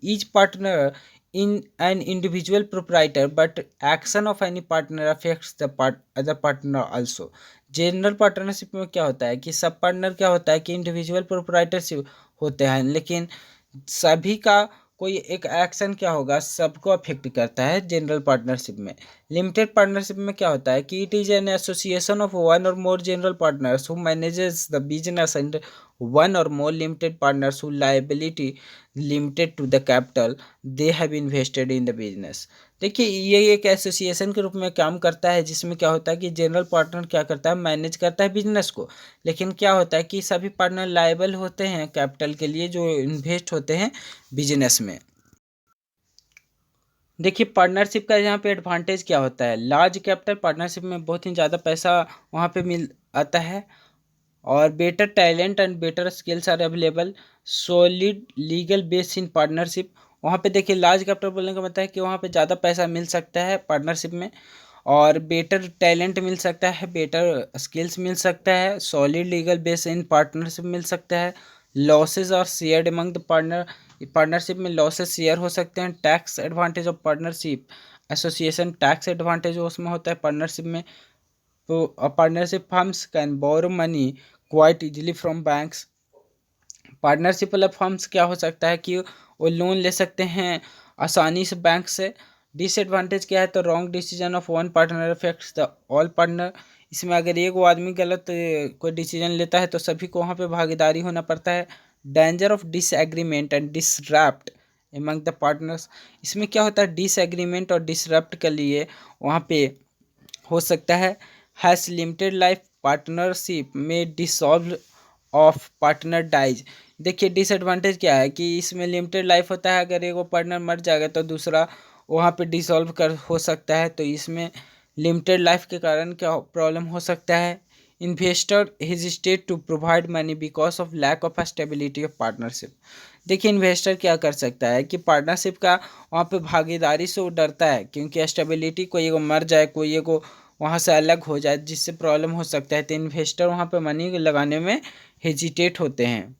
Each partner in an individual proprietor but action of any partner affects the other partner also. General partnership में क्या होता है कि सब पार्टनर क्या होता है कि इंडिविजुअल प्रोप्राइटरशिप होते हैं, लेकिन सभी का कोई एक एक्शन क्या होगा सबको अफेक्ट करता है जनरल पार्टनरशिप में। लिमिटेड पार्टनरशिप में क्या होता है कि it is an association of one और more general partners who manages the business and one or more limited partners whose liability limited to the capital they have invested in the business। देखिए ये एक association के रूप में काम करता है, जिसमें क्या होता है कि जनरल पार्टनर क्या करता है, मैनेज करता है बिजनेस को, लेकिन क्या होता है कि सभी पार्टनर लायबल होते हैं कैपिटल के लिए जो इन्वेस्ट होते हैं बिजनेस में। देखिए पार्टनरशिप का यहाँ पे एडवांटेज क्या होता है, लार्ज कैपिटल पार्टनरशिप में बहुत ही ज़्यादा पैसा वहाँ पे मिल आता है, और better talent and better skills are available, solid legal base in partnership. वहाँ पे देखिए लार्ज कैपिटल बोलने का मतलब है कि वहाँ पे ज़्यादा पैसा मिल सकता है पार्टनरशिप में, और बेटर टैलेंट मिल सकता है, बेटर स्किल्स मिल सकता है, solid legal base in partnership मिल सकता है, लॉसेज और shared among the partner, partnership में लॉसेज शेयर हो सकते हैं, tax advantage of partnership association, tax advantage उसमें होता है पार्टनरशिप में। तो partnership firms can borrow money quite easily from banks. Partnership वाला फर्म्स क्या हो सकता है कि वो लोन ले सकते हैं आसानी से बैंक से। डिसएडवांटेज क्या है, तो wrong decision of one partner affects the all partner. इसमें अगर एक वो आदमी गलत कोई डिसीजन लेता है तो सभी को वहाँ पे भागीदारी होना पड़ता है। Danger of disagreement and disrupt among the partners. इसमें क्या होता है, डिसएग्रीमेंट और डिसरप्ट के लिए वहाँ पे हो सकता है। हैज़ लिमिटेड लाइफ पार्टनरशिप में डिसॉल्व ऑफ पार्टनर डाइज। देखिए डिसएडवांटेज क्या है कि इसमें लिमिटेड लाइफ होता है, अगर एक वो पार्टनर मर जाएगा तो दूसरा वहाँ पे डिसॉल्व कर हो सकता है, तो इसमें लिमिटेड लाइफ के कारण क्या प्रॉब्लम हो सकता है। Investor hesitate to provide money because of lack of stability of partnership. देखिए इन्वेस्टर क्या कर सकता है कि पार्टनरशिप का वहाँ पे भागीदारी से वो डरता है, क्योंकि स्टेबिलिटी कोई एगो मर जाए, कोई एगो वहाँ से अलग हो जाए जिससे प्रॉब्लम हो सकता है, तो इन्वेस्टर वहाँ पे मनी लगाने में हेजिटेट होते हैं।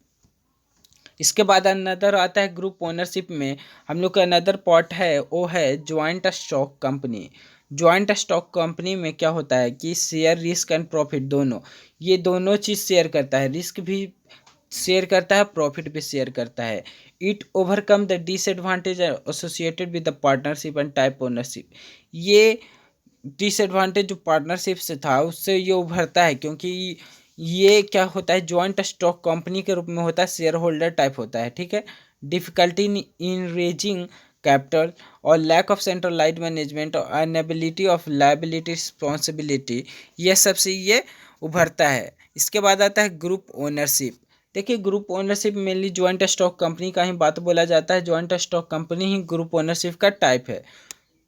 इसके बाद अनदर आता है ग्रुप ओनरशिप में हम लोग का अनदर पार्ट है वो है joint stock company. Joint stock company में क्या होता है कि शेयर रिस्क एंड प्रॉफिट दोनों, ये दोनों चीज़ शेयर करता है, रिस्क भी शेयर करता है, प्रॉफिट भी शेयर करता है। It overcome the disadvantage associated with the partnership and type ownership. ये डिसएडवांटेज जो पार्टनरशिप से था उससे ये उभरता है, क्योंकि ये क्या होता है जॉइंट स्टॉक कंपनी के रूप में होता है, शेयर होल्डर टाइप होता है, ठीक है। डिफिकल्टी इन रेजिंग कैपिटल और लैक ऑफ सेंट्रलाइज्ड मैनेजमेंट और अनएबिलिटी ऑफ लायबिलिटी रिस्पॉन्सिबिलिटी, ये सबसे ये उभरता है। इसके बाद आता है ग्रुप ओनरशिप। देखिए group ownership mainly joint stock company का ही बात बोला जाता है, जॉइंट स्टॉक कंपनी ही ग्रुप ओनरशिप का टाइप है।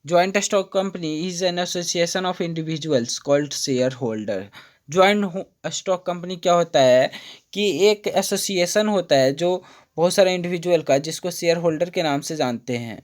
Joint stock company is an association of individuals called share holder. Joint stock company क्या होता है कि एक एसोसिएशन होता है जो बहुत सारे इंडिविजुअल का, जिसको शेयर होल्डर के नाम से जानते हैं।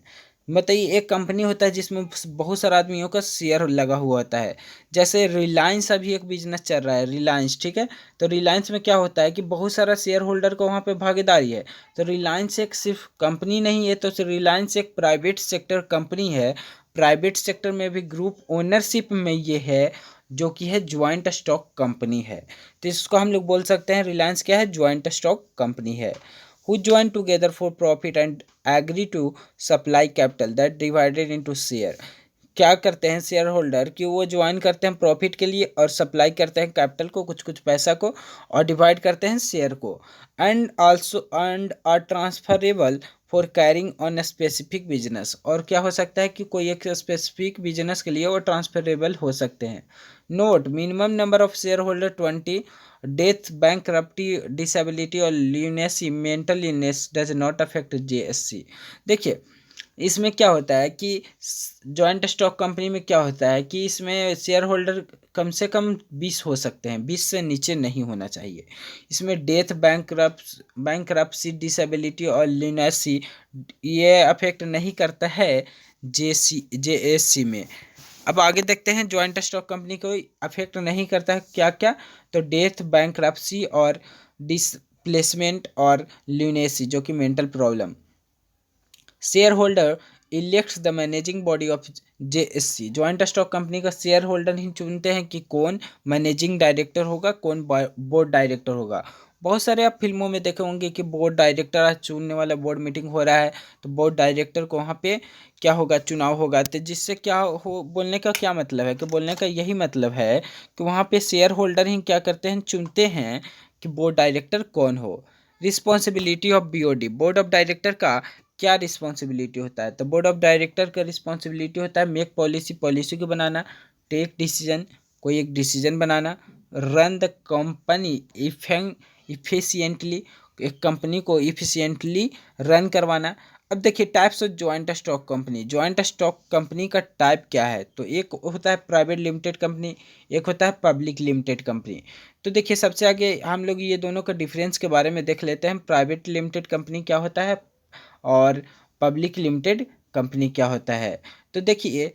मतलब ये एक कंपनी होता है जिसमें बहुत सारे आदमियों का शेयर लगा हुआ होता है। जैसे रिलायंस अभी एक बिजनेस चल रहा है रिलायंस, ठीक है। तो रिलायंस में क्या होता है कि बहुत सारा शेयर होल्डर को वहाँ पे भागीदारी है। तो रिलायंस एक सिर्फ कंपनी नहीं है, तो रिलायंस एक प्राइवेट सेक्टर कंपनी है। प्राइवेट सेक्टर में भी ग्रुप ओनरशिप में ये है, जो कि है ज्वाइंट स्टॉक कंपनी है। तो इसको हम लोग बोल सकते हैं रिलायंस क्या है, ज्वाइंट स्टॉक कंपनी है। who join together for profit and agree to supply capital that divided into share। क्या करते हैं शेयर होल्डर कि वो ज्वाइन करते हैं प्रॉफिट के लिए और सप्लाई करते हैं कैपिटल को, कुछ कुछ पैसा को, और डिवाइड करते हैं शेयर को। And also and are transferable for carrying on specific business. और क्या हो सकता है कि कोई एक स्पेसिफिक बिजनेस के लिए वो ट्रांसफरेबल हो सकते हैं। Note minimum number of share holder 20। Death bankruptcy disability और lunacy mental illness does not affect JSC. देखिए इसमें क्या होता है कि जॉइंट स्टॉक कंपनी में क्या होता है कि इसमें शेयर होल्डर कम से कम 20 हो सकते हैं, 20 से नीचे नहीं होना चाहिए। इसमें डेथ बैंकरप्सी डिसेबिलिटी और ल्यूनेसी ये अफेक्ट नहीं करता है जेएससी में। अब आगे देखते हैं जॉइंट स्टॉक कंपनी को अफेक्ट नहीं करता है क्या क्या, तो डेथ बैंकरप्सी और डिसप्लेसमेंट और ल्यूनेसी जो कि mental problem. Share holder elects the managing body of JSC. Joint stock company का शेयर होल्डर ही चुनते हैं कि कौन मैनेजिंग डायरेक्टर होगा, कौन बोर्ड डायरेक्टर होगा। बहुत सारे आप फिल्मों में देखे होंगे कि बोर्ड डायरेक्टर आज चुनने वाला, बोर्ड मीटिंग हो रहा है तो बोर्ड डायरेक्टर को वहाँ पे क्या होगा, चुनाव होगा। तो जिससे क्या हो, बोलने का क्या मतलब है कि बोलने का यही मतलब है कि वहाँ पे शेयर होल्डर ही क्या करते हैं, चुनते हैं कि बोर्ड डायरेक्टर कौन हो। Responsibility of BOD, board of director का क्या रिस्पॉन्सिबिलिटी होता है? तो बोर्ड ऑफ डायरेक्टर का रिस्पॉन्सिबिलिटी होता है मेक पॉलिसी, पॉलिसी को बनाना, टेक डिसीजन, कोई एक decision banana, run the company efficiently, एक कंपनी को इफिशियंटली रन करवाना। अब देखिए types of joint stock company, joint stock company का टाइप क्या है? तो एक होता है प्राइवेट लिमिटेड कंपनी, एक होता है पब्लिक लिमिटेड कंपनी। तो देखिए सबसे आगे हम लोग ये दोनों का डिफरेंस के बारे में देख लेते हैं, प्राइवेट लिमिटेड कंपनी क्या होता है और पब्लिक लिमिटेड कंपनी क्या होता है। तो देखिए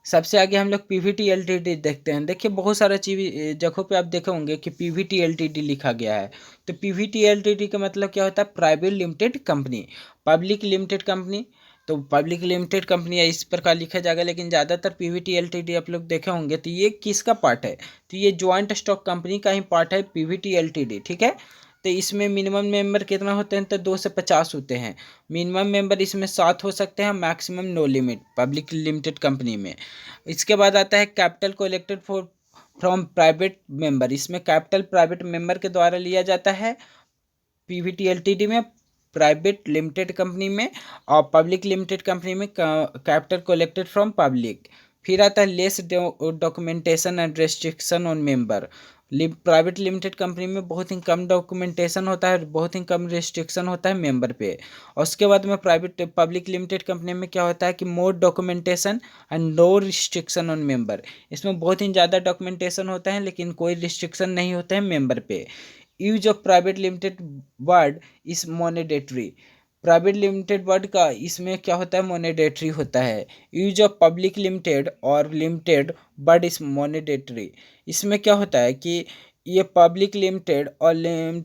सबसे आगे हम लोग पीवीटी एलटीडी देखते हैं। देखिए बहुत सारा चीज जगहों पे आप देखे होंगे कि पीवीटी एलटीडी लिखा गया है। तो पीवीटी एलटीडी का मतलब क्या होता है? Private limited company. Public limited company, तो पब्लिक लिमिटेड कंपनी इस प्रकार लिखा जाएगा, लेकिन ज़्यादातर पीवीटी एलटीडी आप लोग देखे होंगे। तो ये किसका पार्ट है? तो ये ज्वाइंट स्टॉक कंपनी का ही पार्ट है पीवीटी एलटीडी, ठीक है। तो इसमें मिनिमम मेंबर कितना होते हैं? तो 2 से 50 होते हैं। मिनिमम मेंबर इसमें 7 हो सकते हैं, maximum no limit public limited company में। इसके बाद आता है capital collected for from private member, इसमें कैपिटल प्राइवेट मेंबर के द्वारा लिया जाता है पीवीटी एलटीडी में, प्राइवेट लिमिटेड कंपनी में, और पब्लिक लिमिटेड कंपनी में कैपिटल कलेक्टेड फ्रॉम पब्लिक। फिर आता है less documentation and restriction on member, private limited company में बहुत ही कम डॉक्यूमेंटेशन होता है, बहुत ही कम रिस्ट्रिक्शन होता है मेंबर पे। और उसके बाद में प्राइवेट पब्लिक लिमिटेड कंपनी में क्या होता है कि more documentation and no restriction on member, इसमें बहुत ही ज़्यादा डॉक्यूमेंटेशन होता है लेकिन कोई रिस्ट्रिक्शन नहीं होता है मेंबर पे। Use of private limited word is mandatory, private limited word का इसमें क्या होता है? मोनेडेटरी होता है। यूज ऑफ पब्लिक लिमिटेड और लिमिटेड वर्ड इज मोनेडेटरी, इसमें क्या होता है कि ये पब्लिक लिमिटेड और लिमिटेड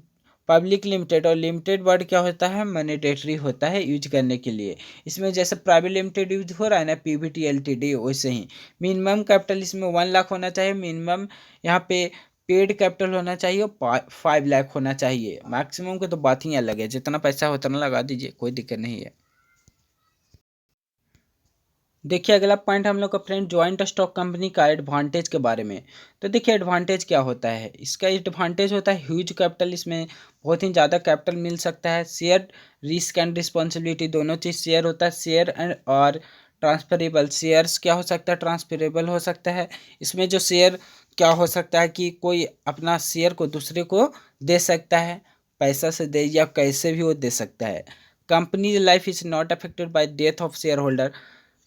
वर्ड क्या होता है? मैंडेटरी होता है यूज करने के लिए। इसमें जैसे प्राइवेट लिमिटेड यूज हो रहा है ना पीवीटी एलटीडी, वैसे ही मिनिमम कैपिटल इसमें 1 लाख होना चाहिए मिनिमम, यहाँ पे पेड कैपिटल होना चाहिए, 5 लाख होना चाहिए। मैक्सिमम की तो बात ही अलग है, जितना पैसा हो उतना लगा दीजिए, कोई दिक्कत नहीं है। देखिए अगला पॉइंट हम लोग का फ्रेंड ज्वाइंट स्टॉक कंपनी का एडवांटेज के बारे में। तो देखिए एडवांटेज क्या होता है? इसका एडवांटेज होता है ह्यूज कैपिटल, इसमें बहुत ही ज़्यादा कैपिटल मिल सकता है। शेयर रिस्क एंड रिस्पॉन्सिबिलिटी दोनों चीज़ शेयर होता है, शेयर एंड और ट्रांसफरेबल, शेयर्स क्या हो सकता है? ट्रांसफरेबल हो सकता है। इसमें जो शेयर क्या हो सकता है कि कोई अपना शेयर को दूसरे को दे सकता है, पैसा से दे या कैसे भी वो दे सकता है। Company life is not affected by death of share holder,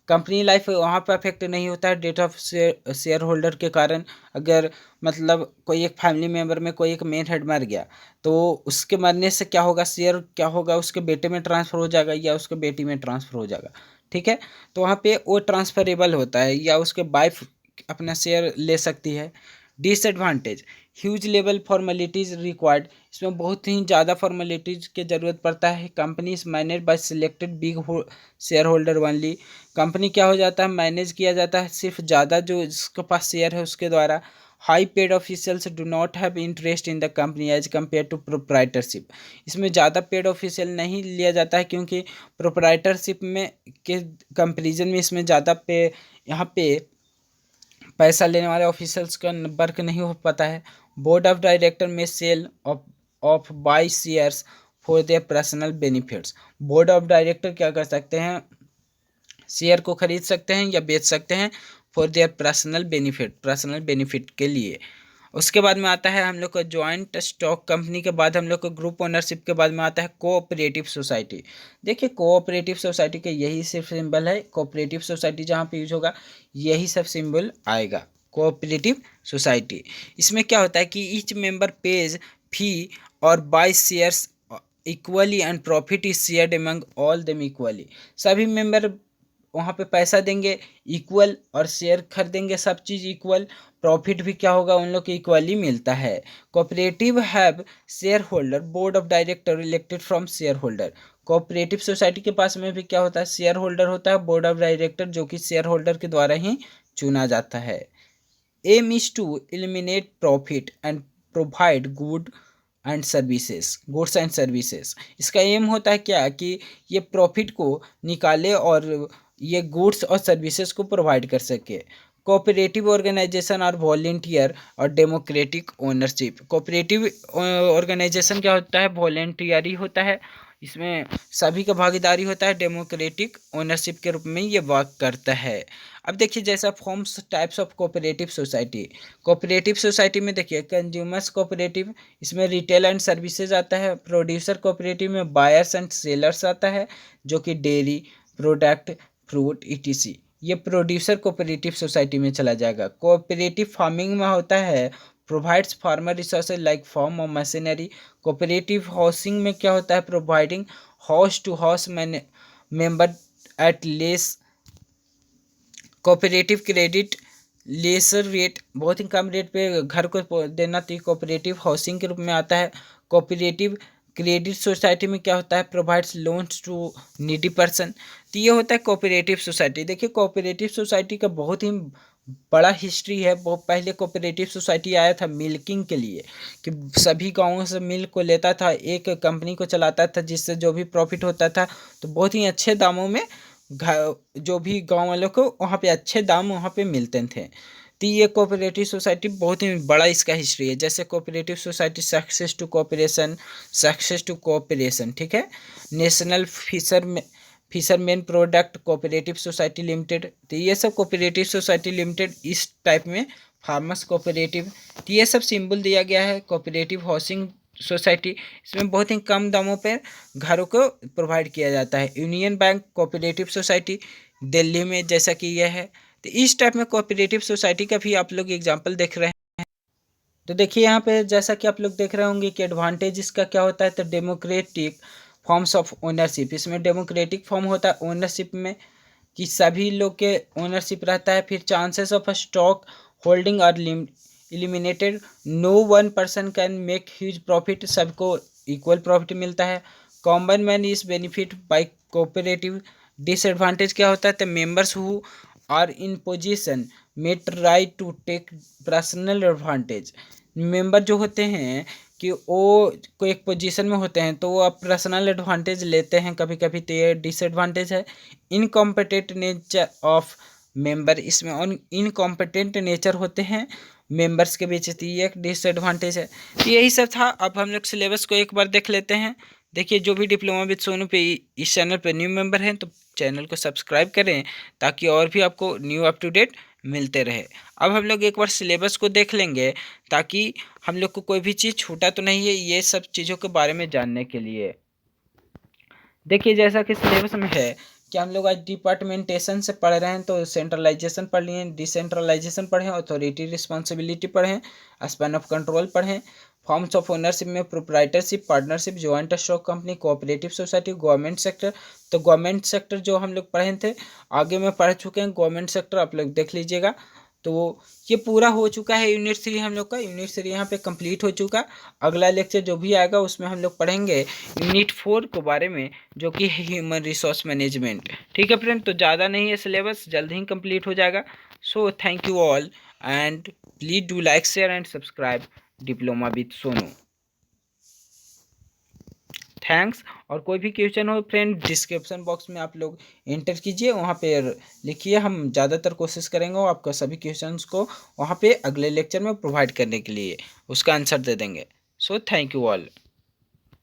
company life वहाँ पर अफेक्ट नहीं होता है डेट ऑफ शेयर होल्डर के कारण। अगर मतलब कोई एक फैमिली मेम्बर में कोई एक मेन हेड मर गया तो उसके मरने से क्या होगा? शेयर क्या होगा? उसके बेटे में ट्रांसफ़र हो जाएगा या उसके बेटी में ट्रांसफ़र हो जाएगा, ठीक है। तो वहाँ पे वो ट्रांसफरेबल होता है या उसके वाइफ अपना शेयर ले सकती है। Disadvantage huge level formalities required, इसमें बहुत ही ज़्यादा फॉर्मेलिटीज़ की ज़रूरत पड़ता है। Company is manage by selected big share holder only, company क्या हो जाता है? मैनेज किया जाता है सिर्फ ज़्यादा जो जिसके पास शेयर है उसके द्वारा। High paid officials do not have interest in the company as compare to proprietorship, इसमें ज़्यादा पेड ऑफिशियल नहीं लिया जाता है क्योंकि प्रोप्राइटरशिप में के कंपेरिजन में इसमें ज़्यादा पे यहाँ पे पैसा लेने वाले ऑफिसर्स का वर्क नहीं हो पाता है। बोर्ड ऑफ डायरेक्टर में sale of buy shares for their personal benefits, board of director क्या कर सकते हैं? शेयर को खरीद सकते हैं या बेच सकते हैं फॉर देयर पर्सनल बेनिफिट के लिए। उसके बाद में आता है हम लोग का ज्वाइंट स्टॉक कंपनी के बाद हम लोग को ग्रुप ओनरशिप के बाद में आता है कोऑपरेटिव सोसाइटी। देखिए कोऑपरेटिव सोसाइटी के यही सिर्फ सिंबल है, कोऑपरेटिव सोसाइटी जहाँ पे यूज होगा यही सब सिंबल आएगा कोऑपरेटिव सोसाइटी। इसमें क्या होता है कि ईच मेंबर पेज फी और by shares equally and profit is shared among all them equally, सभी मेंबर वहाँ पे पैसा देंगे इक्वल और शेयर खरीदेंगे, सब चीज़ इक्वल, प्रॉफिट भी क्या होगा? उन लोग को इक्वली मिलता है। Cooperative have share holder board of director elected from share holder, cooperative society के पास में भी क्या होता है? शेयर होल्डर होता है, बोर्ड ऑफ डायरेक्टर जो कि शेयर होल्डर के द्वारा ही चुना जाता है। Aim is to eliminate profit and provide goods and services, इसका एम होता है क्या कि ये प्रॉफिट को निकाले और ये गुड्स और सर्विसेज को प्रोवाइड कर सके। कोऑपरेटिव ऑर्गेनाइजेशन और वॉलेंटियर और डेमोक्रेटिक ओनरशिप। कोऑपरेटिव ऑर्गेनाइजेशन क्या होता है, वॉलेंटियरी होता है, इसमें सभी का भागीदारी होता है, डेमोक्रेटिक ओनरशिप के रूप में ये वर्क करता है। अब देखिए जैसा forms types of cooperative society. Cooperative society में देखिए कंज्यूमर्स कोऑपरेटिव, इसमें रिटेल एंड सर्विसेज आता है। प्रोड्यूसर कोऑपरेटिव में बायर्स एंड सेलर्स आता है, जो कि डेयरी प्रोडक्ट, फ्रूट, ईटीसी, ये प्रोड्यूसर कोऑपरेटिव सोसाइटी में चला जाएगा। कोऑपरेटिव फार्मिंग में होता है provides farmer resources like farm और मशीनरी। कोऑपरेटिव हाउसिंग में क्या होता है, providing house to house member at less cooperative credit laser rate, बहुत ही कम रेट पे घर को देना, तो कोऑपरेटिव हाउसिंग के रूप में आता है। कोऑपरेटिव क्रेडिट सोसाइटी में क्या होता है, provides loans to needy person, तो ये होता है कोऑपरेटिव सोसाइटी। देखिए कोऑपरेटिव सोसाइटी का बहुत ही बड़ा हिस्ट्री है। बहुत पहले कोऑपरेटिव सोसाइटी आया था मिल्किंग के लिए, कि सभी गाँवों से मिल्क को लेता था, एक कंपनी को चलाता था, जिससे जो भी प्रॉफिट होता था तो बहुत ही अच्छे दामों में जो भी गांव वालों को वहाँ पे अच्छे दाम वहाँ पे मिलते थे। तो ये कोऑपरेटिव सोसाइटी बहुत ही बड़ा इसका हिस्ट्री है। जैसे cooperative society success to cooperation, success to cooperation, ठीक है। National fisherman product cooperative society limited, तो ये सब कोऑपरेटिव सोसाइटी लिमिटेड इस टाइप में। फार्मर्स कोऑपरेटिव, तो ये सब सिंबल दिया गया है। कोऑपरेटिव हाउसिंग सोसाइटी, इसमें बहुत ही कम दामों पर घरों को प्रोवाइड किया जाता है। Union bank cooperative society Delhi में, जैसा कि यह है। तो इस टाइप में कोऑपरेटिव सोसाइटी का भी आप लोग एग्जांपल देख रहे हैं। तो देखिए यहाँ पे जैसा कि आप लोग देख रहे होंगे कि एडवांटेज इसका क्या होता है, तो डेमोक्रेटिक फॉर्म्स ऑफ ओनरशिप, इसमें डेमोक्रेटिक फॉर्म होता है ओनरशिप में, कि सभी लोग के ओनरशिप रहता है। फिर chances of stock holding are eliminated, no one person can make huge profit, सबको इक्वल प्रॉफिट मिलता है। Common man is benefit by cooperative. Disadvantage क्या होता है, तो members who are in position may try to take personal advantage. Member जो होते हैं कि वो कोई एक पोजीशन में होते हैं तो वो आप पर्सनल एडवांटेज लेते हैं कभी कभी, तो ये डिसएडवांटेज है। इनकॉम्पिटेंट नेचर ऑफ मेंबर, इसमें इनकॉम्पिटेंट नेचर होते हैं मेंबर्स के बीच, तो ये एक डिसएडवांटेज है। तो यही सब था। अब हम लोग सिलेबस को एक बार देख लेते हैं। देखिए जो भी डिप्लोमा विद सोनू पे इस चैनल पे न्यू मेंबर हैं तो चैनल को सब्सक्राइब करें, ताकि और भी आपको न्यू अप टू डेट मिलते रहे। अब हम लोग एक बार सिलेबस को देख लेंगे, ताकि हम लोग को कोई भी चीज़ छूटा तो नहीं है ये सब चीज़ों के बारे में जानने के लिए। देखिए जैसा कि सिलेबस में है कि हम लोग आज डिपार्टमेंटेशन से पढ़ रहे हैं, तो सेंट्रलाइजेशन पढ़ लिए, डिसेंट्रलाइजेशन पढ़ें, अथॉरिटी रिस्पॉन्सिबिलिटी पढ़ें, स्पैन ऑफ कंट्रोल पढ़ें, फॉर्म्स ऑफ ओनरशिप में proprietorship, partnership, joint stock company, cooperative society, government sector. तो गवर्नमेंट सेक्टर जो हम लोग पढ़े थे आगे में पढ़ चुके हैं, गवर्नमेंट सेक्टर आप लोग देख लीजिएगा। तो ये पूरा हो चुका है यूनिट 3 हम लोग का। यूनिट 3 यहाँ पे कंप्लीट हो चुका। अगला लेक्चर जो भी आएगा उसमें हम लोग पढ़ेंगे यूनिट 4 के बारे में, जो कि ह्यूमन रिसोर्स मैनेजमेंट। ठीक है फ्रेंड, तो ज़्यादा नहीं है सिलेबस, जल्द ही कंप्लीट हो जाएगा। So thank you all and please do like share and subscribe diploma with Sonu. Thanks. और कोई भी क्वेश्चन हो फ्रेंड डिस्क्रिप्शन बॉक्स में आप लोग एंटर कीजिए, वहाँ पे लिखिए, हम ज़्यादातर कोशिश करेंगे आपका सभी क्वेश्चंस को वहाँ पे अगले लेक्चर में प्रोवाइड करने के लिए उसका आंसर दे देंगे। So thank you all.